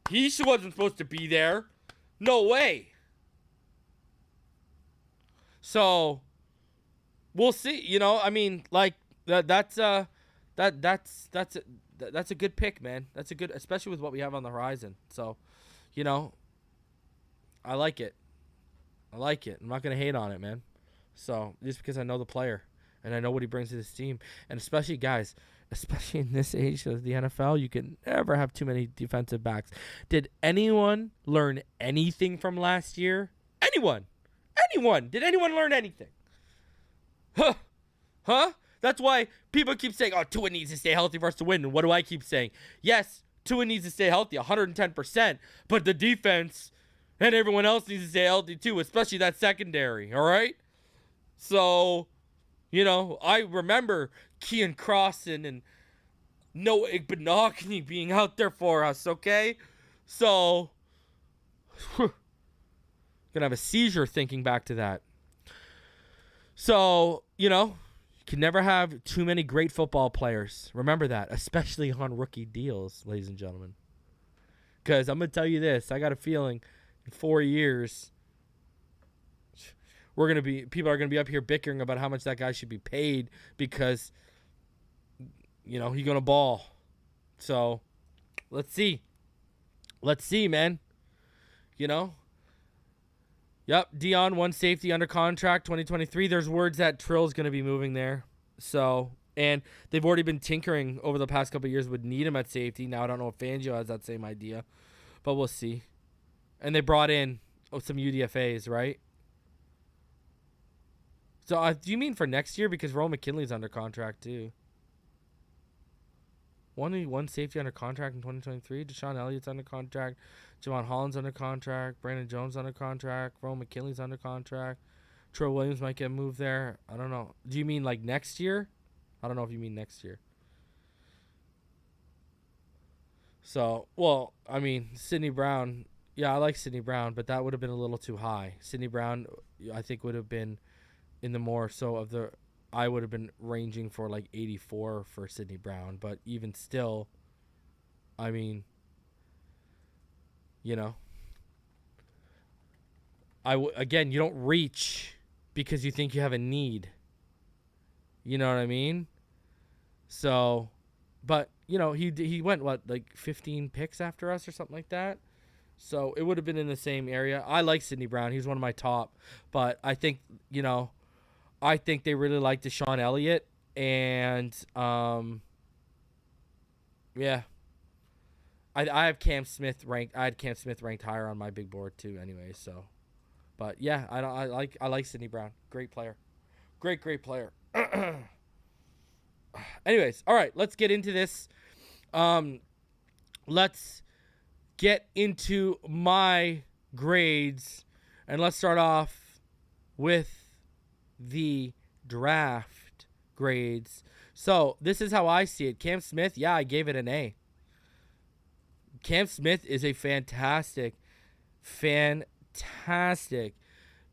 he wasn't supposed to be there. No way. So, we'll see. You know, I mean, like that's a good pick, man. That's a good, especially with what we have on the horizon. So, you know, I like it. I'm not going to hate on it, man. So, just because I know the player and I know what he brings to this team. And especially, guys, especially in this age of the NFL, you can never have too many defensive backs. Did anyone learn anything from last year? Anyone? Did anyone learn anything? Huh? That's why people keep saying, oh, Tua needs to stay healthy for us to win. And what do I keep saying? Yes, Tua needs to stay healthy 110%, but the defense and everyone else needs to stay healthy too, especially that secondary, all right? So, you know, I remember Kean Crossan and Noah Igbenogany being out there for us, okay? So, gonna have a seizure thinking back to that. So, you know, you can never have too many great football players. Remember that, especially on rookie deals, ladies and gentlemen. Because I'm going to tell you this. I got a feeling in 4 years, people are going to be up here bickering about how much that guy should be paid because, you know, he's going to ball. So, let's see. Let's see, man. You know? Yep, Dion, one safety under contract, 2023. There's words that Trill's going to be moving there. So, And they've already been tinkering over the past couple of years with Needham at safety. Now I don't know if Fangio has that same idea, but we'll see. And they brought in some UDFAs, right? So do you mean for next year? Because Roll McKinley's under contract too. One safety under contract in 2023. Deshaun Elliott's under contract. Javon Holland's under contract. Brandon Jones under contract. Roll McKinley's under contract. Troy Williams might get moved there. I don't know. Do you mean like next year? I don't know if you mean next year. So, well, I mean, Sidney Brown. Yeah, I like Sidney Brown, but that would have been a little too high. Sidney Brown, I think, would have been in the more so of the. I would have been ranging for like 84 for Sidney Brown, but even still, I mean, you know, again, you don't reach because you think you have a need. You know what I mean? So, but you know, he went like 15 picks after us or something like that. So it would have been in the same area. I like Sidney Brown. He's one of my top, but I think, you know, I think they really like Deshaun Elliott, and yeah, I have Cam Smith ranked. I had Cam Smith ranked higher on my big board too. Anyway, so, but yeah, I like Sidney Brown. Great player, great player. Anyways, all right, let's get into this. Let's get into my grades, and let's start off with the draft grades. So this is how I see it. Cam Smith, yeah, I gave it an A. Cam Smith is a fantastic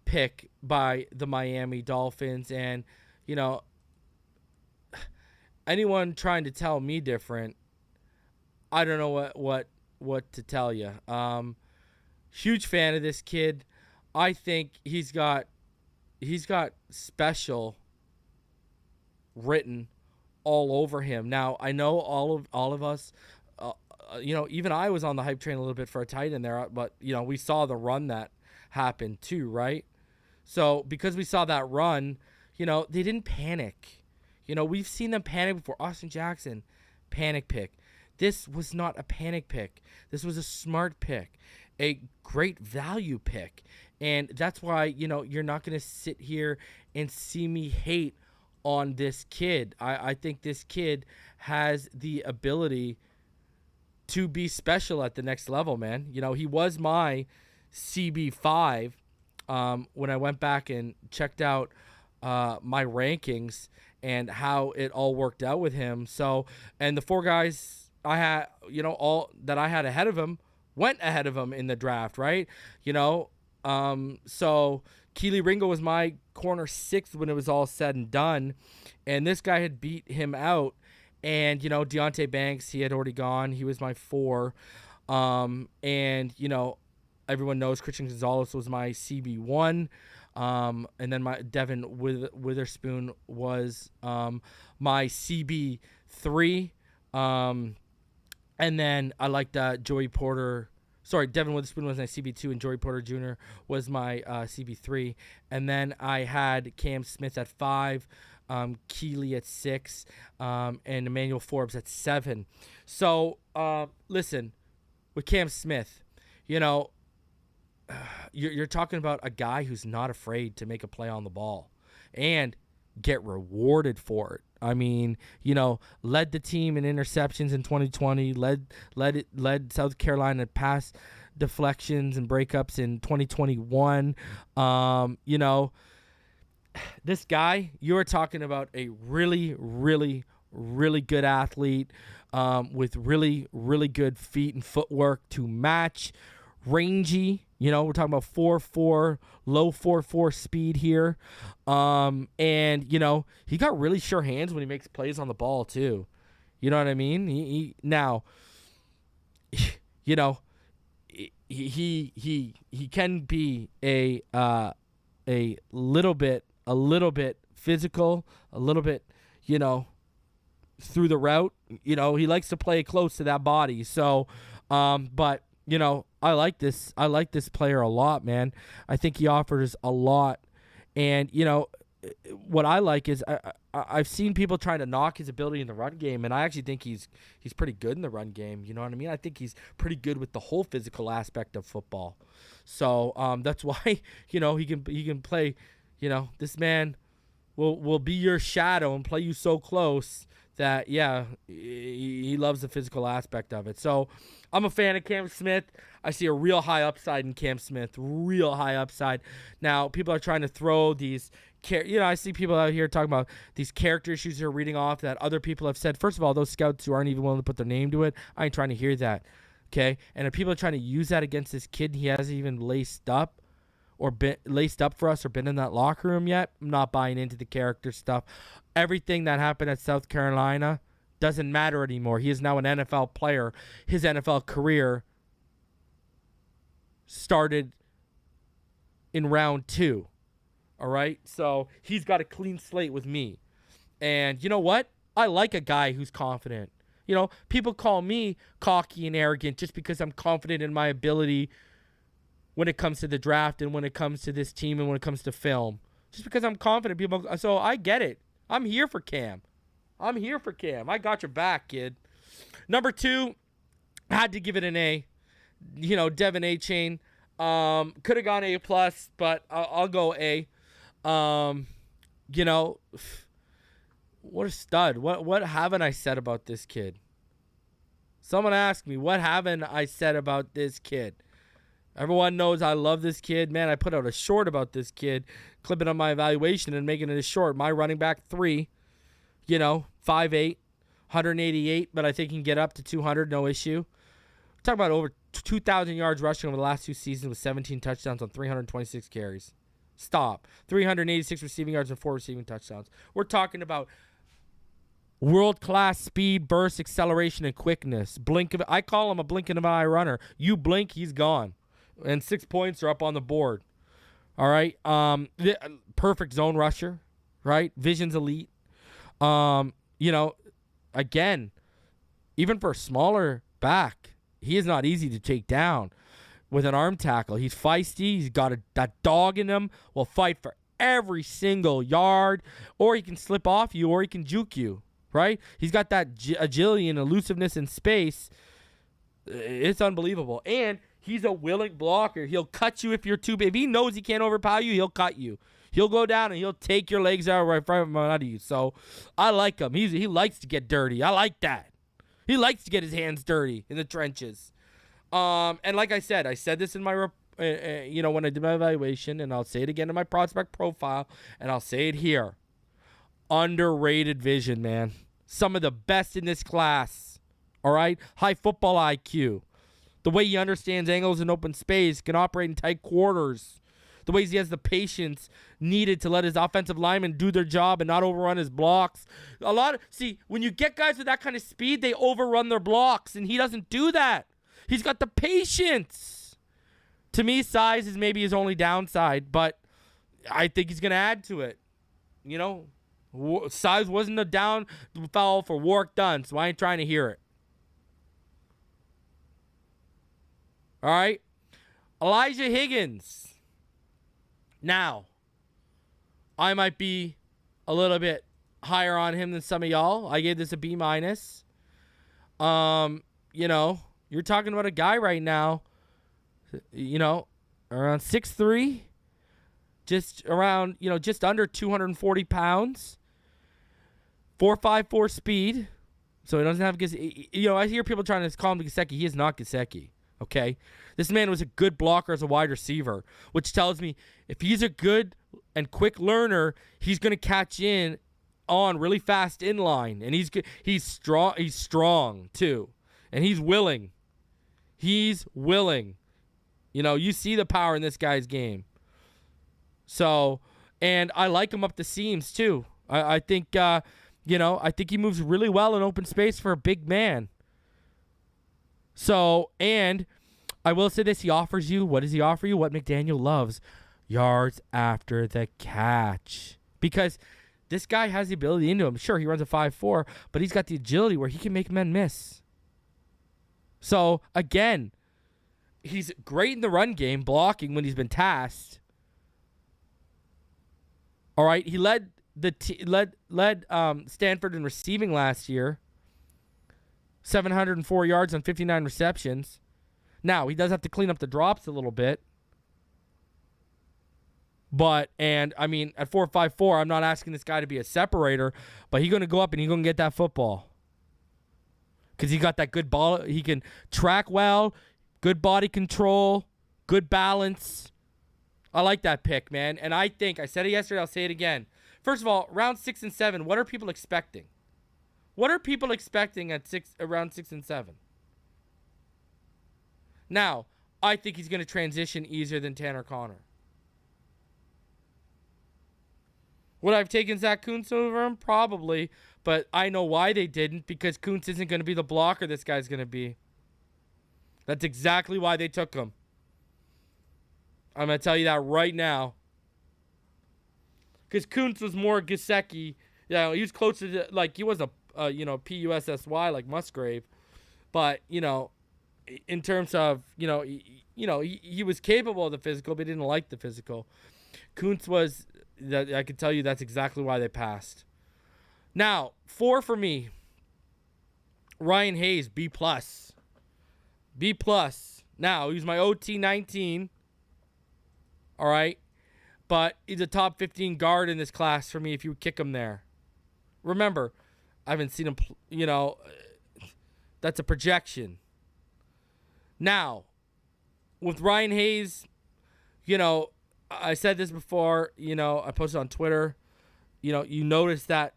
pick by the Miami Dolphins, and you know, anyone trying to tell me different, I don't know what to tell you. Huge fan of this kid. I think he's got special written all over him. Now, I know all of us, you know, even I was on the hype train a little bit for a tight end there, but, you know, we saw the run that happened too, right? So, because we saw that run, you know, they didn't panic. You know, we've seen them panic before. Austin Jackson, panic pick. This was not a panic pick. This was a smart pick, a great value pick. And that's why, you know, you're not going to sit here and see me hate on this kid. I think this kid has the ability to be special at the next level, man. You know, he was my CB5 when I went back and checked out my rankings and how it all worked out with him. So, and the four guys I had, you know, all that I had ahead of him went ahead of him in the draft, right? You know, so Keely Ringo was my corner 6th when it was all said and done, and this guy had beat him out. And you know, Deonte Banks, he had already gone. He was my 4, and you know, everyone knows Christian Gonzalez was my CB1, and then my Devin Witherspoon was my CB3, and then I liked Joey Porter. Sorry, Devin Witherspoon was my CB2, and Joey Porter Jr. was my CB3. And then I had Cam Smith at 5, Keely at 6, and Emmanuel Forbes at 7. So, listen, with Cam Smith, you know, you're talking about a guy who's not afraid to make a play on the ball and get rewarded for it. I mean, you know, led the team in interceptions in 2020, led South Carolina in pass deflections and breakups in 2021. You know, this guy, you are talking about a really, really, really good athlete with really, really good feet and footwork to match. Rangy, you know, we're talking about 4.4, low 4.4 speed here. And, you know, he got really sure hands when he makes plays on the ball, too. You know what I mean? He now, you know, he can be a little bit physical, a little bit, you know, through the route. You know, he likes to play close to that body. So, but, you know, I like this player a lot, man. I think he offers a lot. And, you know, what I like is I've seen people trying to knock his ability in the run game, and I actually think he's pretty good in the run game. You know what I mean? I think he's pretty good with the whole physical aspect of football. So that's why he can play. This man will be your shadow and play you so close that he loves the physical aspect of it. So I'm a fan of Cam Smith. I see a real high upside in Cam Smith, real high upside. Now people are trying to throw these. I see people out here talking about these character issues they're reading off that other people have said. First of all, those scouts who aren't even willing to put their name to it, I ain't trying to hear that. Okay, and if people are trying to use that against this kid, he hasn't even laced up for us or been in that locker room yet. I'm not buying into the character stuff. Everything that happened at South Carolina doesn't matter anymore. He is now an NFL player. His NFL career started in round 2. All right? So he's got a clean slate with me. And you know what? I like a guy who's confident. People call me cocky and arrogant just because I'm confident in my ability when it comes to the draft and when it comes to this team and when it comes to film. Just because I'm confident, so I get it. I'm here for Cam. I got your back, kid. Number 2, I had to give it an A. Devon Achane. Could have gone A+, but I'll go A. What a stud. What haven't I said about this kid? Someone asked me, what haven't I said about this kid? Everyone knows I love this kid. Man, I put out a short about this kid, clipping on my evaluation and making it a short. My running back 3, 5'8", 188, but I think he can get up to 200, no issue. We're talking about over 2,000 yards rushing over the last 2 seasons with 17 touchdowns on 326 carries. Stop. 386 receiving yards and 4 receiving touchdowns. We're talking about world-class speed, burst, acceleration, and quickness. I call him a blink of an eye runner. You blink, he's gone. And 6 points are up on the board. All right. Perfect zone rusher, right? Vision's elite. Again, even for a smaller back, he is not easy to take down with an arm tackle. He's feisty. He's got that dog in him. Will fight for every single yard, or he can slip off you, or he can juke you, right? He's got that agility and elusiveness in space. It's unbelievable. And he's a willing blocker. He'll cut you if you're too big. If he knows he can't overpower you, he'll cut you. He'll go down and he'll take your legs out right from under you. So I like him. He likes to get dirty. I like that. He likes to get his hands dirty in the trenches. And like I said this in my when I did my evaluation, and I'll say it again in my prospect profile, and I'll say it here. Underrated vision, man. Some of the best in this class. All right? High football IQ. The way he understands angles in open space, can operate in tight quarters. The ways he has the patience needed to let his offensive linemen do their job and not overrun his blocks. When you get guys with that kind of speed, they overrun their blocks, and he doesn't do that. He's got the patience. To me, size is maybe his only downside, but I think he's going to add to it. Size wasn't a downfall for work done, so I ain't trying to hear it. All right. Elijah Higgins. Now, I might be a little bit higher on him than some of y'all. I gave this a B-. You're talking about a guy right now, around 6'3", just under 240 pounds, 4.54 speed. So he doesn't have I hear people trying to call him Gesicki. He is not Gesicki. Okay, this man was a good blocker as a wide receiver, which tells me if he's a good and quick learner, he's going to catch on really fast in line, and he's strong. He's strong too, and he's willing. He's willing. You see the power in this guy's game. So, and I like him up the seams too. I think I think he moves really well in open space for a big man. So, and I will say this, what does he offer you? What McDaniel loves, yards after the catch. Because this guy has the ability into him. Sure, he runs a 5.4, but he's got the agility where he can make men miss. So, again, he's great in the run game, blocking when he's been tasked. All right, he led Stanford in receiving last year. 704 yards on 59 receptions. Now, he does have to clean up the drops a little bit. But, and I mean, at 4.54, I'm not asking this guy to be a separator, but he's going to go up and he's going to get that football. Because he got that good ball. He can track well, good body control, good balance. I like that pick, man. And I think, I said it yesterday, I'll say it again. First of all, round 6 and 7, what are people expecting? What are people expecting at around 6 and 7? Now, I think he's going to transition easier than Tanner Connor. Would I have taken Zach Kuntz over him? Probably. But I know why they didn't, because Kuntz isn't going to be the blocker this guy's going to be. That's exactly why they took him. I'm going to tell you that right now. Because Kuntz was more Gesicki. Yeah, he was closer to, like, he was a, PUSSY like Musgrave. But, in terms of, he was capable of the physical, but he didn't like the physical. Kuntz was, I can tell you that's exactly why they passed. Now, 4 for me. Ryan Hayes, B+. B+. Now, he's my OT 19. All right. But he's a top 15 guard in this class for me if you kick him there. Remember, I haven't seen him, that's a projection. Now, with Ryan Hayes, I said this before, I posted on Twitter, you notice that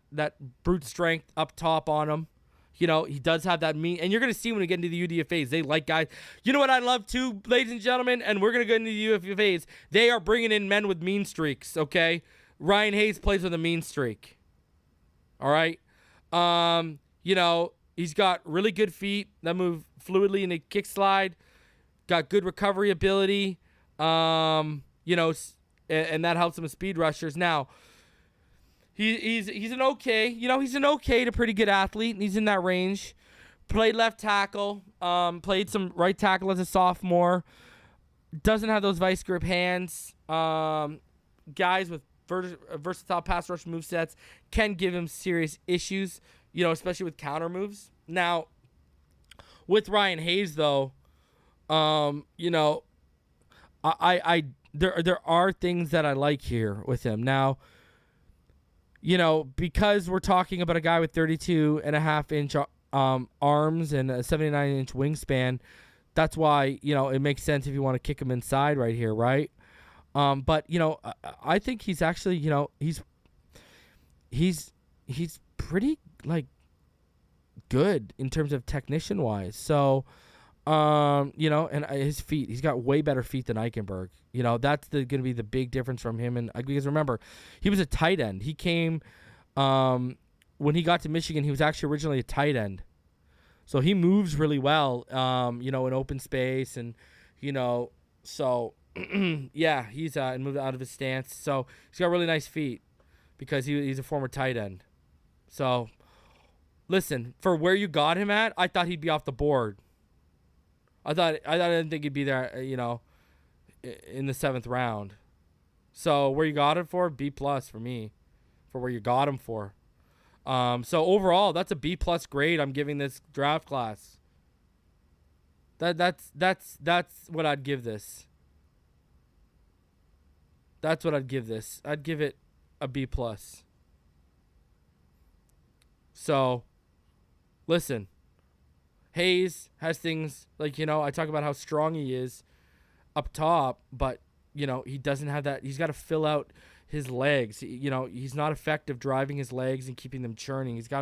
brute strength up top on him. He does have that mean, and you're going to see when we get into the UDFAs, they like guys. You know what I love too, ladies and gentlemen, and we're going to go into the UDFAs. They are bringing in men with mean streaks, okay? Ryan Hayes plays with a mean streak. All right? He's got really good feet that move fluidly in a kick slide, got good recovery ability, and that helps him with speed rushers. Now, he's an okay, he's an okay to pretty good athlete, and he's in that range. Played left tackle, played some right tackle as a sophomore. Doesn't have those vice grip hands. Guys with versatile pass rush movesets can give him serious issues, especially with counter moves. Now, with Ryan Hayes though, there are things that I like here with him. Now, because we're talking about a guy with 32.5-inch arms and a 79-inch wingspan, that's why, it makes sense if you want to kick him inside right here, right? But, I think he's actually, he's pretty, good in terms of technician-wise. So, and his feet, he's got way better feet than Eichenberg. That's going to be the big difference from him. And because remember, he was a tight end. He came, when he got to Michigan, he was actually originally a tight end. So he moves really well, in open space and, so yeah, he's moved out of his stance. So he's got really nice feet because he's a former tight end. So listen, for where you got him at, I thought he'd be off the board. I didn't think he'd be there, in the 7th round. So where you got him for, B+ for me, for where you got him for. So overall, that's a B+ grade I'm giving this draft class. That's what I'd give this. That's what I'd give this. I'd give it a B+. So, listen. Hayes has things like, I talk about how strong he is up top, but, he doesn't have that. He's got to fill out his legs. He's not effective driving his legs and keeping them churning. He's got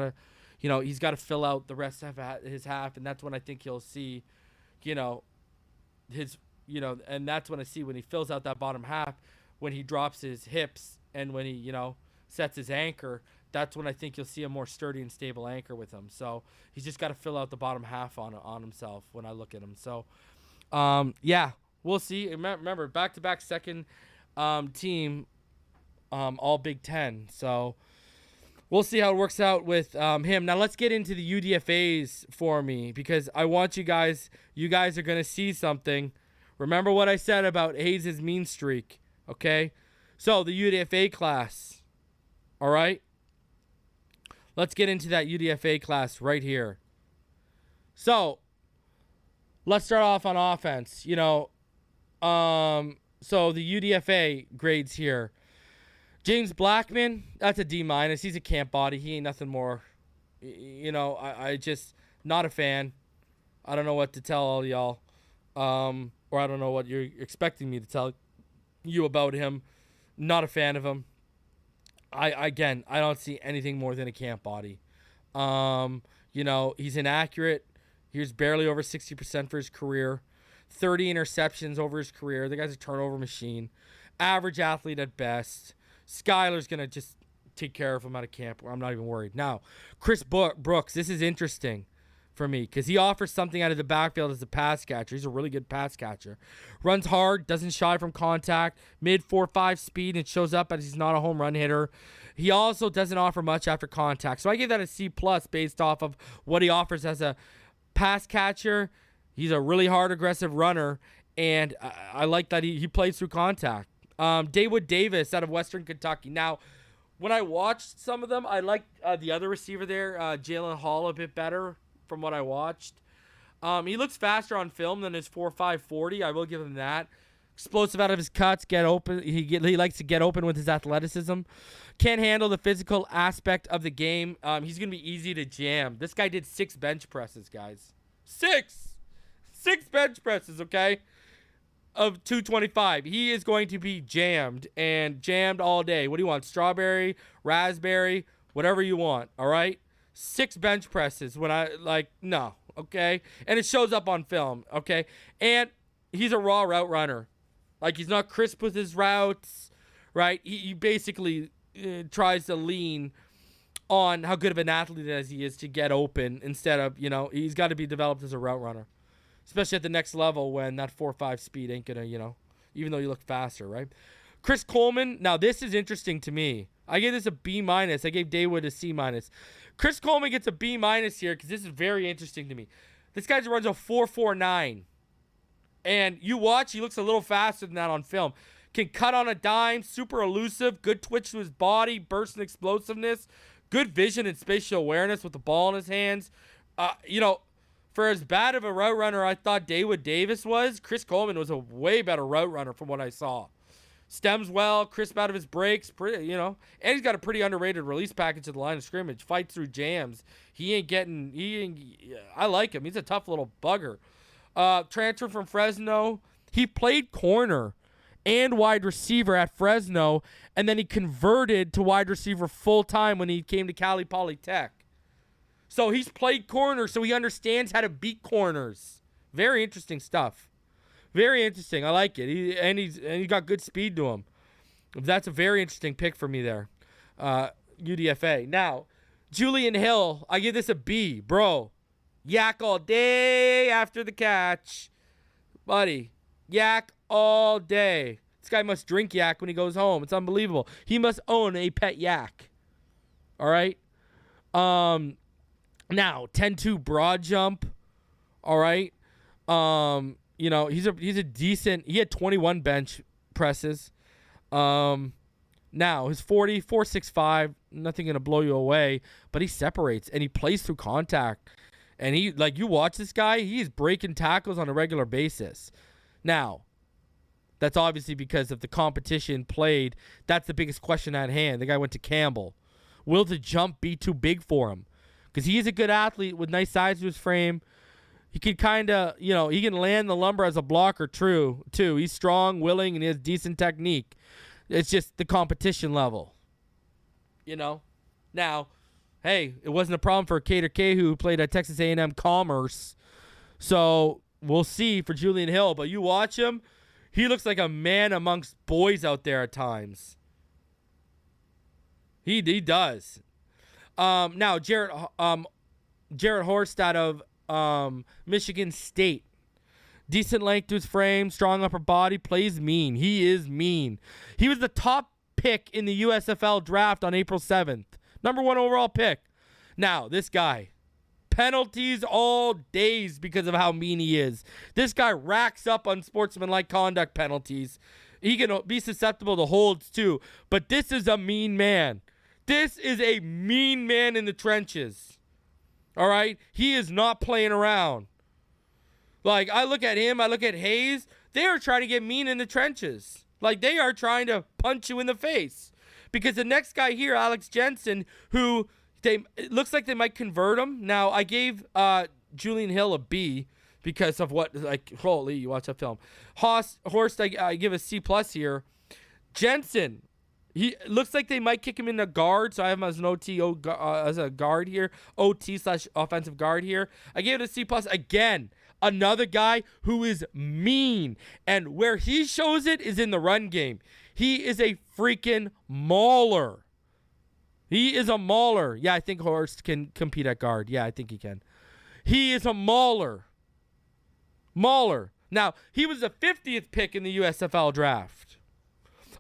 to fill out the rest of his half, and that's when I think he'll see, his, and that's when I see when he fills out that bottom half, when he drops his hips and when he, sets his anchor, that's when I think you'll see a more sturdy and stable anchor with him. So he's just got to fill out the bottom half on himself when I look at him. So, yeah, we'll see. Remember, back-to-back second team, all Big Ten. So we'll see how it works out with him. Now let's get into the UDFAs for me, because I want you guys are going to see something. Remember what I said about Hayes' mean streak, okay? So the UDFA class, All right? Let's get into that UDFA class right here. So, let's start off on offense. So the UDFA grades here. James Blackman, that's a D-. He's a camp body. He ain't nothing more. I just not a fan. I don't know what to tell all y'all. Or I don't know what you're expecting me to tell you about him. Not a fan of him. I don't see anything more than a camp body. He's inaccurate. He was barely over 60% for his career. 30 interceptions over his career. The guy's a turnover machine. Average athlete at best. Skyler's going to just take care of him out of camp. I'm not even worried. Now, Chris Brooks, this is interesting for me because he offers something out of the backfield as a pass catcher. He's a really good pass catcher. Runs hard, doesn't shy from contact, mid 4.5 speed, and shows up as he's not a home run hitter. He also doesn't offer much after contact. So I give that a C+ based off of what he offers as a pass catcher. He's a really hard, aggressive runner, and I like that he plays through contact. Dawood Davis out of Western Kentucky. Now, when I watched some of them, I liked the other receiver there, Jalen Hall, a bit better from what I watched. He looks faster on film than his 4.5 40. I will give him that. Explosive out of his cuts, get open. He likes to get open with his athleticism. Can't handle the physical aspect of the game. He's going to be easy to jam. This guy did 6 bench presses, guys. 6 bench presses, okay, of 225. He is going to be jammed and jammed all day. What do you want? Strawberry, raspberry, whatever you want, all right? 6 bench presses no, okay? And it shows up on film, okay? And he's a raw route runner. He's not crisp with his routes, right? He basically tries to lean on how good of an athlete as he is to get open instead of, he's got to be developed as a route runner. Especially at the next level when that 4.5 speed ain't going to, even though you look faster, right? Chris Coleman, now this is interesting to me. I gave this a B-. I gave Dawood a C-. Chris Coleman gets a B- here because this is very interesting to me. This guy runs a 4.49. And you watch, he looks a little faster than that on film. Can cut on a dime, super elusive, good twitch to his body, burst and explosiveness, good vision and spatial awareness with the ball in his hands. For as bad of a route runner I thought Dawood Davis was, Chris Coleman was a way better route runner from what I saw. Stems well, crisp out of his breaks, and he's got a pretty underrated release package at the line of scrimmage. Fights through jams. I like him. He's a tough little bugger. Transfer from Fresno. He played corner and wide receiver at Fresno, and then he converted to wide receiver full time when he came to Cali Polytech. So he's played corner, so he understands how to beat corners. Very interesting stuff. Very interesting. I like it. He got good speed to him. That's a very interesting pick for me there. UDFA. Now, Julian Hill, I give this a B. Bro, yak all day after the catch. Buddy, yak all day. This guy must drink yak when he goes home. It's unbelievable. He must own a pet yak. All right? Now, 10-2 broad jump. All right? He's a decent. He had 21 bench presses. Now, his 40, 4.65, nothing going to blow you away, but he separates and he plays through contact. And you watch this guy, he's breaking tackles on a regular basis. Now, that's obviously because of the competition played. That's the biggest question at hand. The guy went to Campbell. Will the jump be too big for him? Because he is a good athlete with nice size to his frame. He can kind of, he can land the lumber as a blocker, too. He's strong, willing, and he has decent technique. It's just the competition level. Now, hey, it wasn't a problem for Cater K, who played at Texas A&M Commerce. So we'll see for Julian Hill. But you watch him, he looks like a man amongst boys out there at times. He does. Now, Jarrett Horst out of Michigan State. Decent length to his frame, strong upper body, plays mean. He is mean. He was the top pick in the USFL draft on April 7th. Number 1 overall pick. Now, this guy, penalties all days because of how mean he is. This guy racks up unsportsmanlike conduct penalties. He can be susceptible to holds too, but this is a mean man. This is a mean man in the trenches. All right? He is not playing around. Like, I look at him, I look at Hayes. They are trying to get mean in the trenches. Like, they are trying to punch you in the face. Because the next guy here, Alex Jensen, who it looks like they might convert him. Now, I gave Julian Hill a B because of what, like, holy, you watch that film. Horst, I give a C+ here. Jensen, he looks like they might kick him in the guard, so I have him as an as a guard here, OT/offensive guard here. I gave it a C+. Again, another guy who is mean, and where he shows it is in the run game. He is a freaking mauler. He is a mauler. Yeah, I think Horst can compete at guard. Yeah, I think he can. He is a mauler. Mauler. Now, he was the 50th pick in the USFL draft.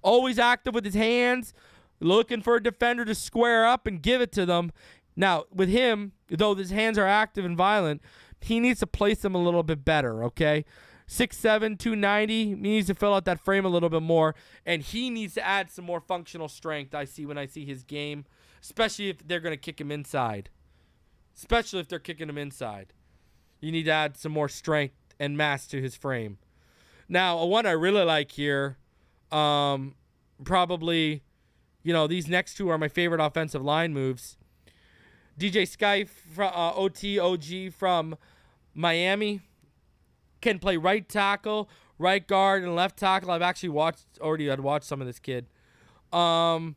Always active with his hands, looking for a defender to square up and give it to them. Now, with him, though his hands are active and violent, he needs to place them a little bit better, okay? 6'7", 290, he needs to fill out that frame a little bit more, and he needs to add some more functional strength, I see when I see his game, especially if they're going to kick him inside. Especially if they're kicking him inside. You need to add some more strength and mass to his frame. Now, one I really like here, probably, these next two are my favorite offensive line moves. DJ Skype, OG from Miami, can play right tackle, right guard, and left tackle. I've actually watched some of this kid. 6'3.5",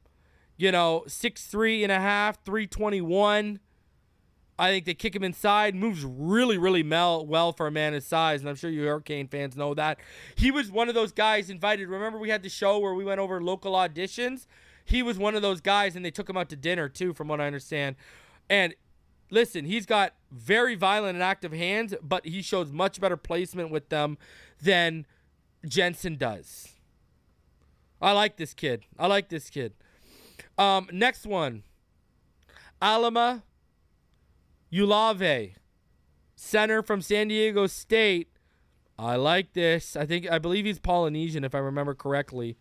321. I think they kick him inside. Moves really, really well for a man his size, and I'm sure you Hurricane fans know that. He was one of those guys invited. Remember we had the show where we went over local auditions? He was one of those guys, and they took him out to dinner, too, from what I understand. And listen, he's got very violent and active hands, but he shows much better placement with them than Jensen does. I like this kid. Next one. Alama Ulave, center from San Diego State. I like this. I believe he's Polynesian, if I remember correctly.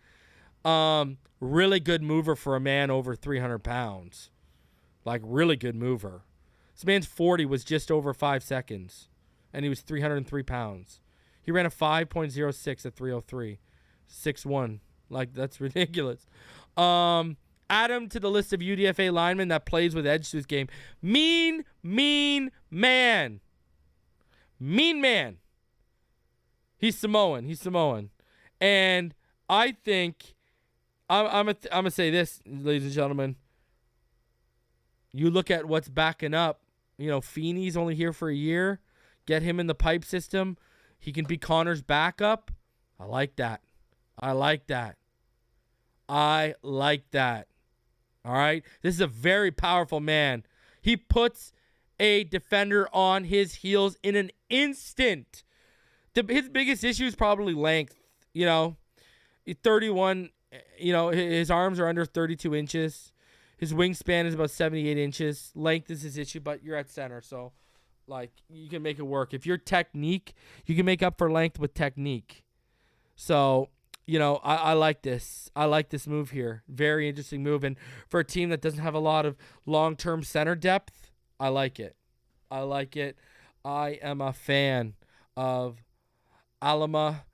Really good mover for a man over 300 pounds. Like, really good mover. This man's 40 was just over 5 seconds, and he was 303 pounds. He ran a 5.06 at 303. 6'1". Like, that's ridiculous. Add him to the list of UDFA linemen that plays with edge to his game. Mean man. Mean man. He's Samoan. And I think, I'm going to say this, ladies and gentlemen. You look at what's backing up. Feeney's only here for a year. Get him in the pipe system. He can be Connor's backup. I like that. All right? This is a very powerful man. He puts a defender on his heels in an instant. His biggest issue is probably length. 31, his arms are under 32 inches. His wingspan is about 78 inches. Length is his issue, but you're at center, so, you can make it work. If you're technique, you can make up for length with technique. So, I like this. I like this move here. Very interesting move. And for a team that doesn't have a lot of long-term center depth, I like it. I am a fan of Alama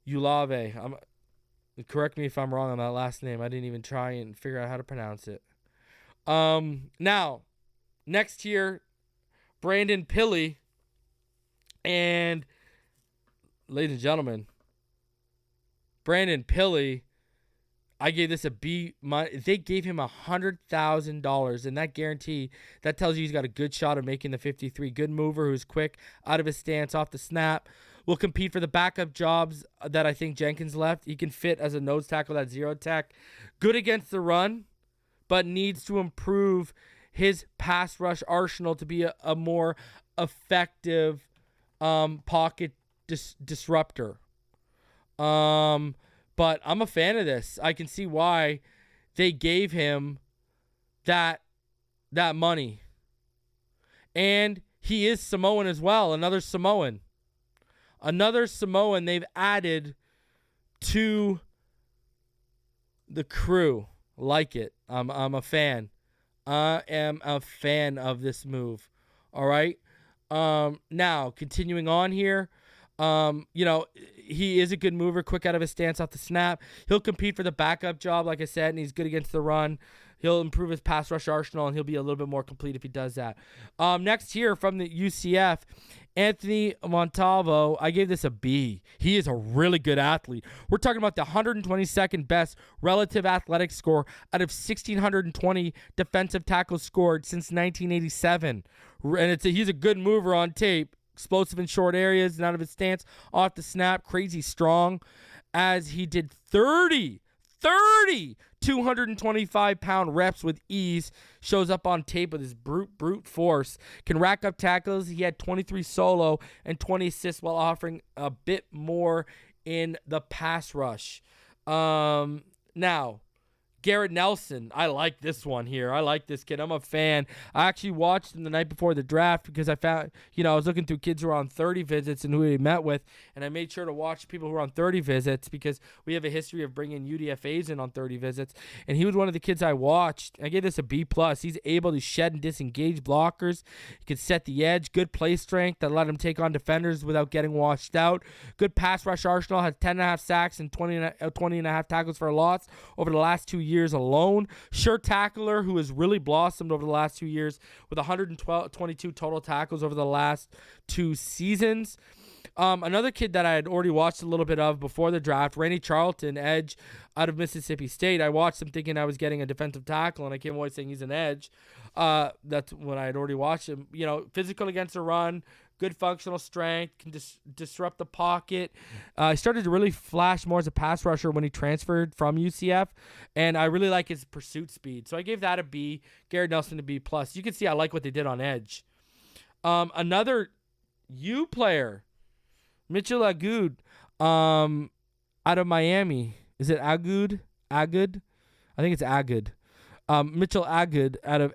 Ulave. Correct me if I'm wrong on that last name. I didn't even try and figure out how to pronounce it. Now, next here, Brandon Pilley. And, ladies and gentlemen, Brandon Pilley, I gave this a B. They gave him $100,000, and that guarantee, that tells you he's got a good shot of making the 53. Good mover who's quick, out of his stance, off the snap. Will compete for the backup jobs that I think Jenkins left. He can fit as a nose tackle, that zero tech. Good against the run, but needs to improve his pass rush arsenal to be a more effective pocket disruptor. But I'm a fan of this. I can see why they gave him that money. And he is Samoan as well. Another Samoan they've added to the crew. Like it. I'm a fan. I am a fan of this move. All right. Now, continuing on here, he is a good mover, quick out of his stance off the snap. He'll compete for the backup job, like I said, and he's good against the run. He'll improve his pass rush arsenal, and he'll be a little bit more complete if he does that. Next here from the UCF, Anthony Montalvo. I gave this a B. He is a really good athlete. We're talking about the 122nd best relative athletic score out of 1,620 defensive tackles scored since 1987. And he's a good mover on tape. Explosive in short areas and out of his stance, off the snap, crazy strong, as he did 30 225-pound reps with ease. Shows up on tape with his brute force. Can rack up tackles. He had 23 solo and 20 assists while offering a bit more in the pass rush. Now, Garrett Nelson, I like this one here. I like this kid. I'm a fan. I actually watched him the night before the draft because I found, I was looking through kids who were on 30 visits and who he met with, and I made sure to watch people who were on 30 visits because we have a history of bringing UDFAs in on 30 visits, and he was one of the kids I watched. I gave this a B+. He's able to shed and disengage blockers. He can set the edge. Good play strength that let him take on defenders without getting washed out. Good pass rush arsenal. Has 10.5 sacks and 20.5 tackles for a loss over the last 2 years alone. Sure tackler who has really blossomed over the last 2 years with 122 total tackles over the last 2 seasons. Another kid that I had already watched a little bit of before the draft, Randy Charlton, edge out of Mississippi State. I watched him thinking I was getting a defensive tackle, and I came away saying he's an edge. That's when I had already watched him. Physical against the run, good functional strength, can disrupt the pocket. He started to really flash more as a pass rusher when he transferred from UCF, and I really like his pursuit speed. So I gave that a B. Garrett Nelson a B+. You can see I like what they did on edge. Another U player, Mitchell Agud, out of Miami. Is it Agud? Agud? I think it's Agud. Mitchell Agud out of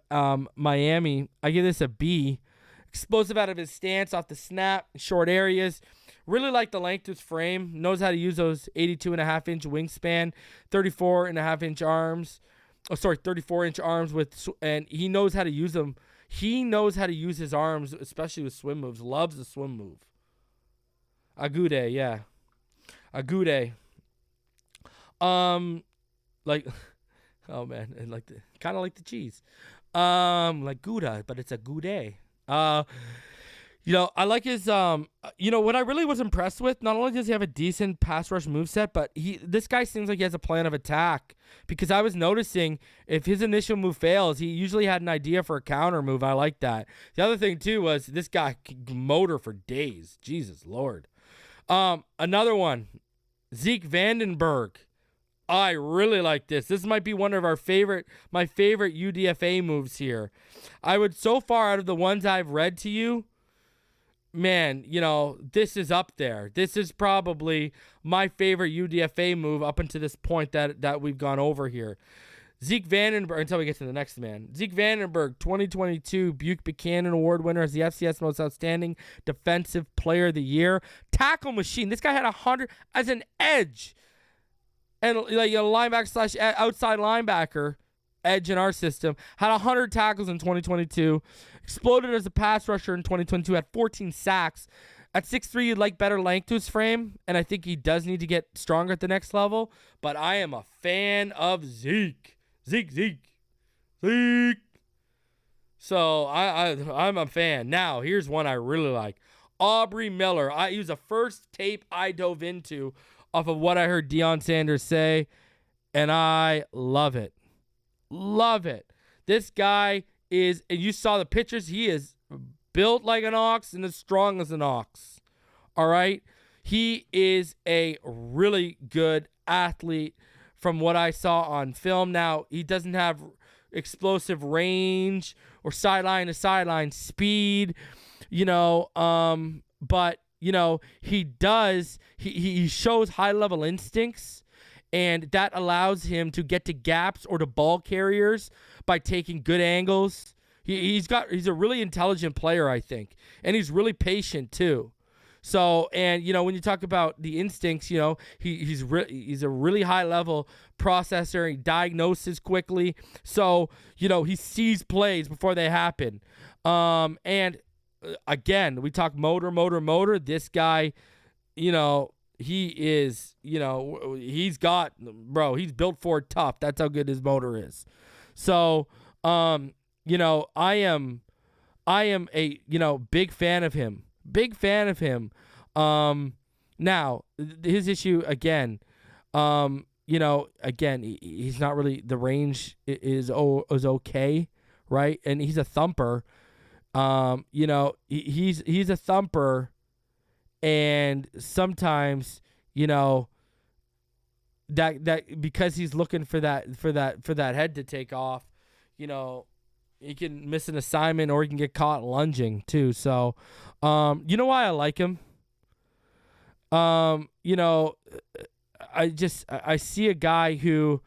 Miami. I give this a B. Explosive out of his stance, off the snap, short areas. Really like the length of his frame. Knows how to use those 82.5-inch wingspan, 34.5-inch arms. 34-inch arms and he knows how to use them. He knows how to use his arms, especially with swim moves. Loves the swim move. Agude, yeah. Agude. Oh man, kind of like the cheese. Like Gouda, but it's a Goude. I like his, what I really was impressed with, not only does he have a decent pass rush moveset, but this guy seems like he has a plan of attack, because I was noticing if his initial move fails, he usually had an idea for a counter move. I like that. The other thing too was this guy could motor for days. Jesus Lord. Another one, Zeke Vandenberg. I really like this. This might be one of my favorite UDFA moves here. I would, so far out of the ones I've read to you, man, this is up there. This is probably my favorite UDFA move up until this point that we've gone over here. Zeke Vandenberg, until we get to the next man. Zeke Vandenberg, 2022 Buick Buchanan Award winner as the FCS Most Outstanding Defensive Player of the Year. Tackle machine. This guy had 100 as an edge. And like a linebacker / outside linebacker, edge in our system, had 100 tackles in 2022, exploded as a pass rusher in 2022, had 14 sacks. At 6'3", you'd like better length to his frame, and I think he does need to get stronger at the next level, but I am a fan of Zeke. Zeke. So I'm a fan. Now, here's one I really like. Aubrey Miller. He was the first tape I dove into off of what I heard Deion Sanders say, and I love it. Love it. This guy is, and you saw the pictures, he is built like an ox and as strong as an ox. All right? He is a really good athlete from what I saw on film. Now, he doesn't have explosive range or sideline to sideline speed, but he does. He shows high-level instincts, and that allows him to get to gaps or to ball carriers by taking good angles. He's a really intelligent player, I think, and he's really patient too. So, and when you talk about the instincts, he's a really high level processor. He diagnoses quickly. So, he sees plays before they happen. And again, we talk motor. This guy, he is, he's built for it tough. That's how good his motor is. So, I am a, big fan of him. Now his issue again, he's not really, the range is okay, right? And he's a thumper. He's a thumper, and sometimes, that because he's looking for that head to take off, he can miss an assignment or he can get caught lunging too. So, why I like him? I see a guy who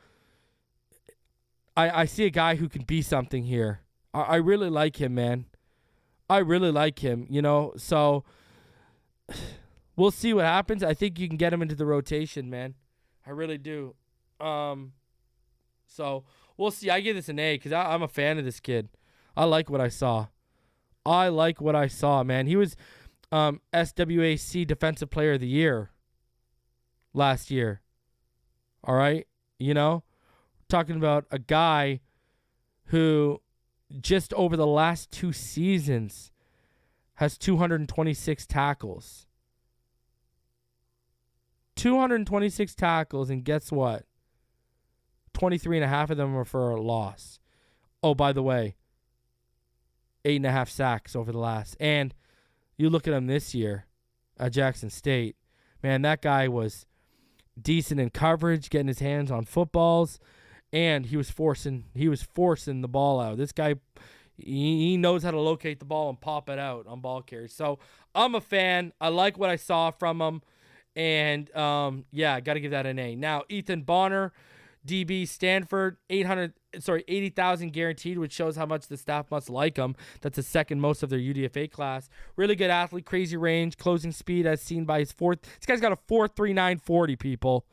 I see a guy who can be something here. I really like him, man. I really like him, so we'll see what happens. I think you can get him into the rotation, man. I really do. So we'll see. I give this an A because I'm a fan of this kid. I like what I saw. Man. He was SWAC Defensive Player of the Year last year. All right? Talking about a guy who just over the last 2 seasons has 226 tackles. 226 tackles, and guess what? 23.5 of them were for a loss. Oh, by the way, 8.5 sacks over the last. And you look at him this year at Jackson State. Man, that guy was decent in coverage, getting his hands on footballs, and he was forcing the ball out. This guy, he knows how to locate the ball and pop it out on ball carries. So I'm a fan. I like what I saw from him. And, I got to give that an A. Now, Ethan Bonner, DB, Stanford, 80,000 guaranteed, which shows how much the staff must like him. That's the second most of their UDFA class. Really good athlete, crazy range, closing speed as seen by his fourth. This guy's got a 4.39 40, people.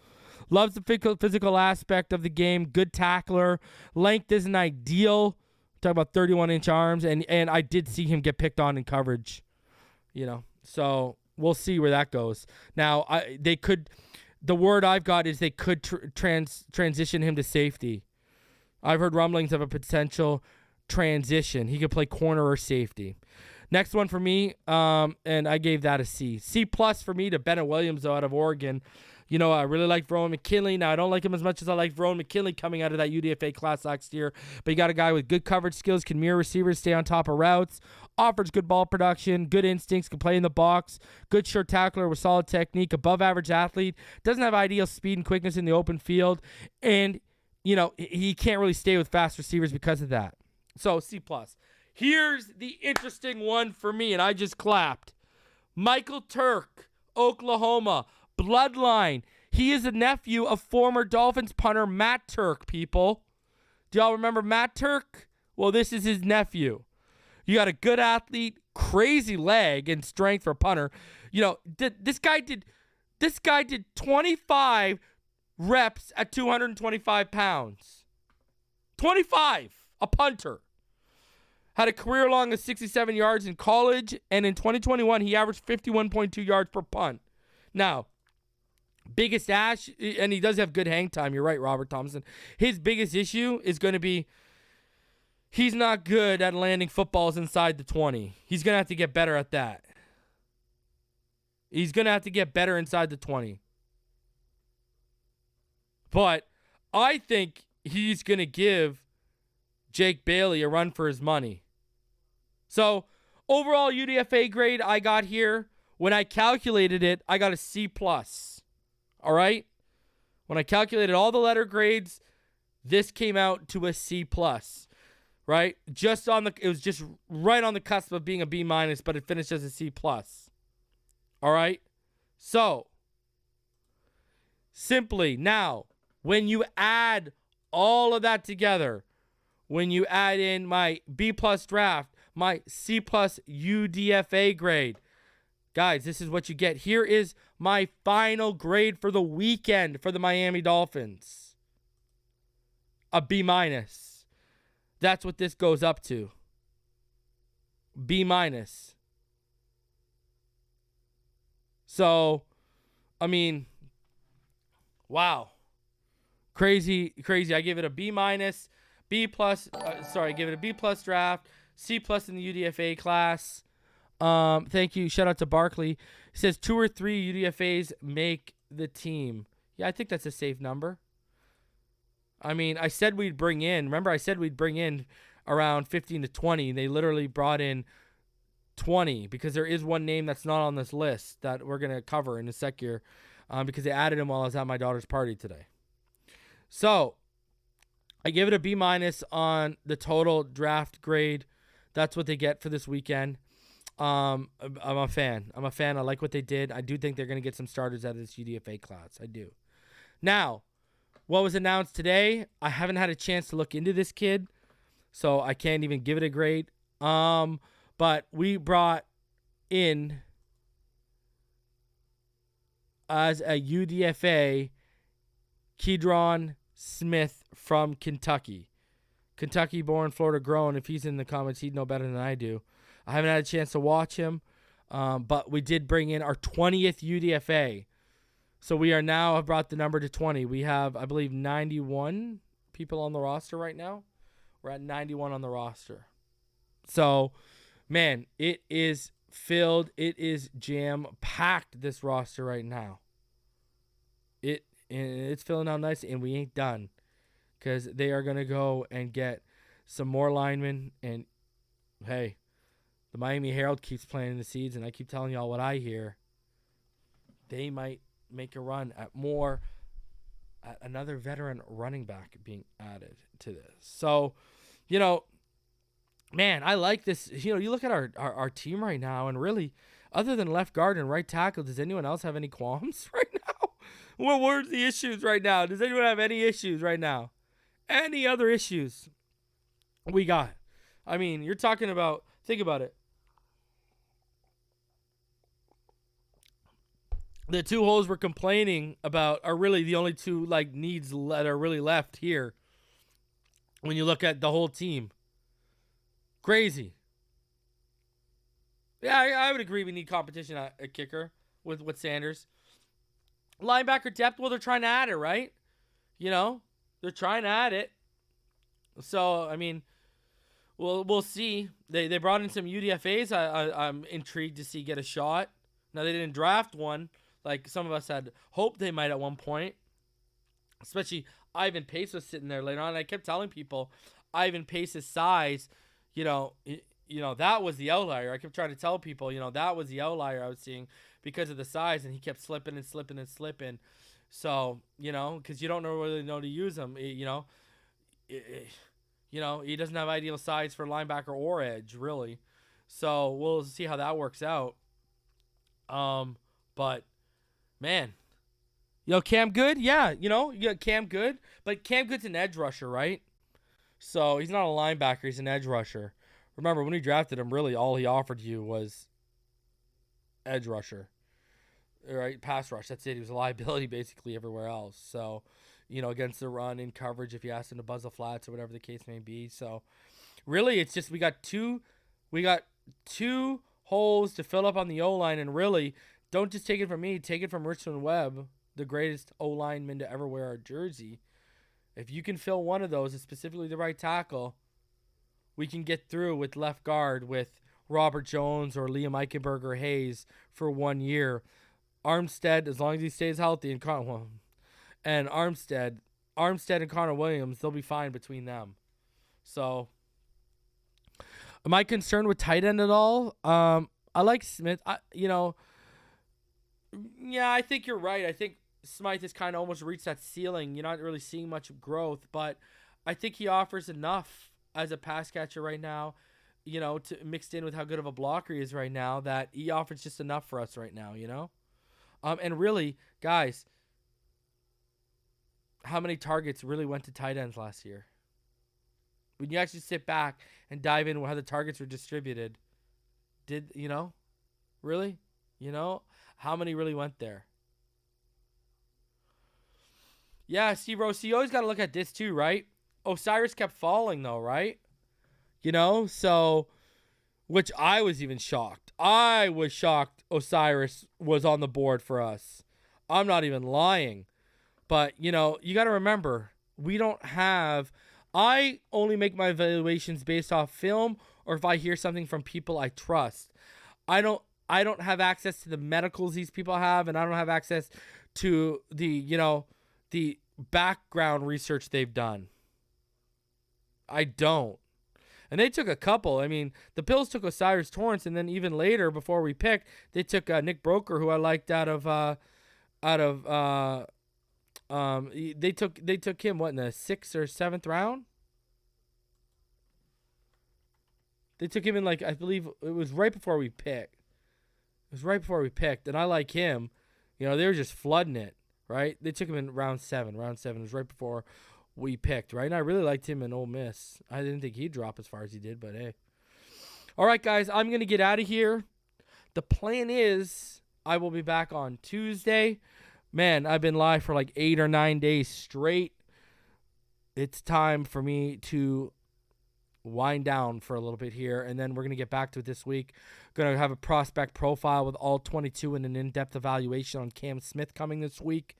Loves the physical aspect of the game. Good tackler. Length isn't ideal. Talk about 31-inch arms, and I did see him get picked on in coverage. So we'll see where that goes. Now, the word I've got is they could transition him to safety. I've heard rumblings of a potential transition. He could play corner or safety. Next one for me, and I gave that a C. C+ for me to Bennett Williams, though, out of Oregon. I really like Verone McKinley. Now, I don't like him as much as I like Verone McKinley coming out of that UDFA class last year. But you got a guy with good coverage skills, can mirror receivers, stay on top of routes, offers good ball production, good instincts, can play in the box, good short tackler with solid technique, above average athlete, doesn't have ideal speed and quickness in the open field, and, he can't really stay with fast receivers because of that. So, C+. Here's the interesting one for me, and I just clapped. Michael Turk, Oklahoma. Bloodline. He is a nephew of former Dolphins punter Matt Turk, people. Do y'all remember Matt Turk? Well, this is his nephew. You got a good athlete, crazy leg and strength for a punter. This guy did 25 reps at 225 pounds. 25, a punter. Had a career long of 67 yards in college, and in 2021, he averaged 51.2 yards per punt. Now, biggest ash, and he does have good hang time. You're right, Robert Thompson. His biggest issue is going to be he's not good at landing footballs inside the 20. He's going to have to get better at that. He's going to have to get better inside the 20. But I think he's going to give Jake Bailey a run for his money. So, overall UDFA grade I got here, when I calculated it, I got a C+. All right? When I calculated all the letter grades, this came out to a C+. Right? It was just right on the cusp of being a B-, but it finished as a C+. All right? So, simply now, when you add all of that together, when you add in my B+ draft, my C+ UDFA grade, Guys, this is what you get. Here is my final grade for the weekend for the Miami Dolphins. A B-. That's what this goes up to. B-. So, I mean, wow. Crazy. I give it a B-, B+, I give it a B+ draft, C+ in the UDFA class. Thank you. Shout out to Barkley. He says 2 or 3 UDFAs make the team. Yeah, I think that's a safe number. I mean, I said we'd bring in around 15 to 20. They literally brought in 20 because there is one name that's not on this list that we're going to cover in a sec here because they added him while I was at my daughter's party today. So I give it a B- on the total draft grade. That's what they get for this weekend. I'm a fan. I like what they did. I do think they're going to get some starters out of this UDFA class. I do. Now, what was announced today, I haven't had a chance to look into this kid, so I can't even give it a grade. But we brought in as a UDFA Keidron Smith from Kentucky. Kentucky born, Florida grown. If he's in the comments, he'd know better than I do. I haven't had a chance to watch him, but we did bring in our 20th UDFA. So we are now have brought the number to 20. We have, I believe, 91 people on the roster right now. We're at 91 on the roster. So, man, it is filled. It is jam-packed, this roster right now. It's filling out nice, and we ain't done because they are going to go and get some more linemen. And, hey, the Miami Herald keeps planting the seeds, and I keep telling y'all what I hear. They might make a run at another veteran running back being added to this. So, man, I like this. You look at our team right now, and really, other than left guard and right tackle, does anyone else have any qualms right now? Where's the issues right now? Does anyone have any issues right now? Any other issues we got? I mean, you're talking about, think about it. The 2 holes we're complaining about are really the only 2 needs that are really left here. When you look at the whole team, crazy. Yeah, I would agree. We need competition at kicker with Sanders. Linebacker depth. Well, they're trying to add it, right? They're trying to add it. So I mean, we'll see. They brought in some UDFAs. I'm intrigued to see get a shot. Now they didn't draft one. Like some of us had hoped they might at one point. Especially Ivan Pace was sitting there later on. And I kept telling people Ivan Pace's size, that was the outlier. I kept trying to tell people, that was the outlier I was seeing because of the size. And he kept slipping and slipping and slipping. So, because you don't really know to use him. He doesn't have ideal size for linebacker or edge, really. So we'll see how that works out. But man, Cam Good, yeah, you got Cam Good, but Cam Good's an edge rusher, right? So he's not a linebacker; he's an edge rusher. Remember, when we drafted him, really all he offered you was edge rusher, right? Pass rush. That's it. He was a liability basically everywhere else. So, against the run in coverage, if you asked him to buzz the flats or whatever the case may be. So, really, it's just we got two holes to fill up on the O-line, and really, don't just take it from me. Take it from Richmond Webb, the greatest O-lineman to ever wear our jersey. If you can fill one of those, and specifically the right tackle, we can get through with left guard with Robert Jones or Liam Eichenberger Hayes for 1 year. Armstead, as long as he stays healthy, and Armstead and Connor Williams, they'll be fine between them. So, am I concerned with tight end at all? I like Smith. I think you're right. I think Smythe has kind of almost reached that ceiling. You're not really seeing much growth, but I think he offers enough as a pass catcher right now, to mixed in with how good of a blocker he is right now, that he offers just enough for us right now, And really, guys, how many targets really went to tight ends last year? When you actually sit back and dive in how the targets were distributed, really? You know, how many really went there? Yeah, Steve Rose, you always got to look at this too, right? Osiris kept falling though, right? You know, so, which I was even shocked. I was shocked Osiris was on the board for us. I'm not even lying. But, you know, you got to remember, we don't have, I only make my evaluations based off film or if I hear something from people I trust. I don't have access to the medicals these people have, and I don't have access to the background research they've done. I don't. And they took a couple. I mean, the Bills took Osiris Torrance, and then even later, before we picked, they took Nick Broker, who I liked they took him what in the 6th or 7th round. They took him in I believe it was right before we picked. It was right before we picked, and I like him. You know, they were just flooding it, right? They took him in round 7. Round 7 was right before we picked, right? And I really liked him in Ole Miss. I didn't think he'd drop as far as he did, but hey. All right, guys, I'm going to get out of here. The plan is I will be back on Tuesday. Man, I've been live for 8 or 9 days straight. It's time for me to wind down for a little bit here, and then we're going to get back to it this week. Going to have a prospect profile with all 22 and an in-depth evaluation on Cam Smith coming this week,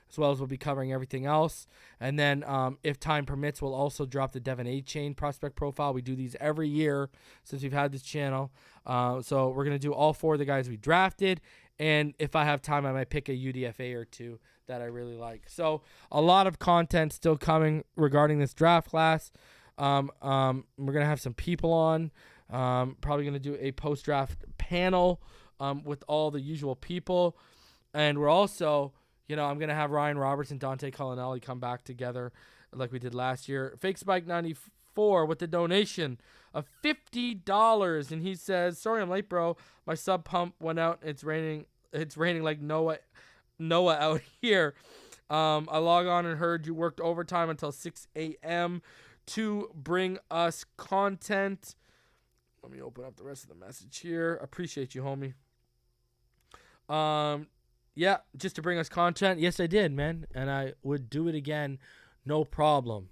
as well as we'll be covering everything else. And then if time permits, we'll also drop the Devon Achane prospect profile. We do these every year since we've had this channel. So we're going to do all 4 of the guys we drafted, and if I have time, I might pick a UDFA or 2 that I really like. So a lot of content still coming regarding this draft class. We're going to have some people on. Probably going to do a post-draft panel with all the usual people. And we're also, I'm going to have Ryan Roberts and Dante Colonelli come back together like we did last year. Fake Spike 94 with the donation of $50. And he says, sorry I'm late, bro. My sub pump went out. It's raining like Noah out here. I log on and heard you worked overtime until 6 a.m. to bring us content. Let me open up the rest of the message here. Appreciate you, homie. Yeah, just to bring us content. Yes, I did, man. And I would do it again, no problem.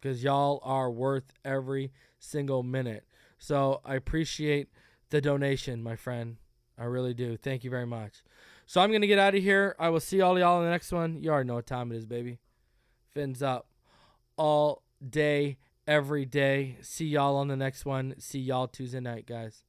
Because y'all are worth every single minute. So I appreciate the donation, my friend. I really do. Thank you very much. So I'm going to get out of here. I will see all y'all in the next one. You already know what time it is, baby. Fins up. All day, every day. See y'all on the next one. See y'all Tuesday night, guys.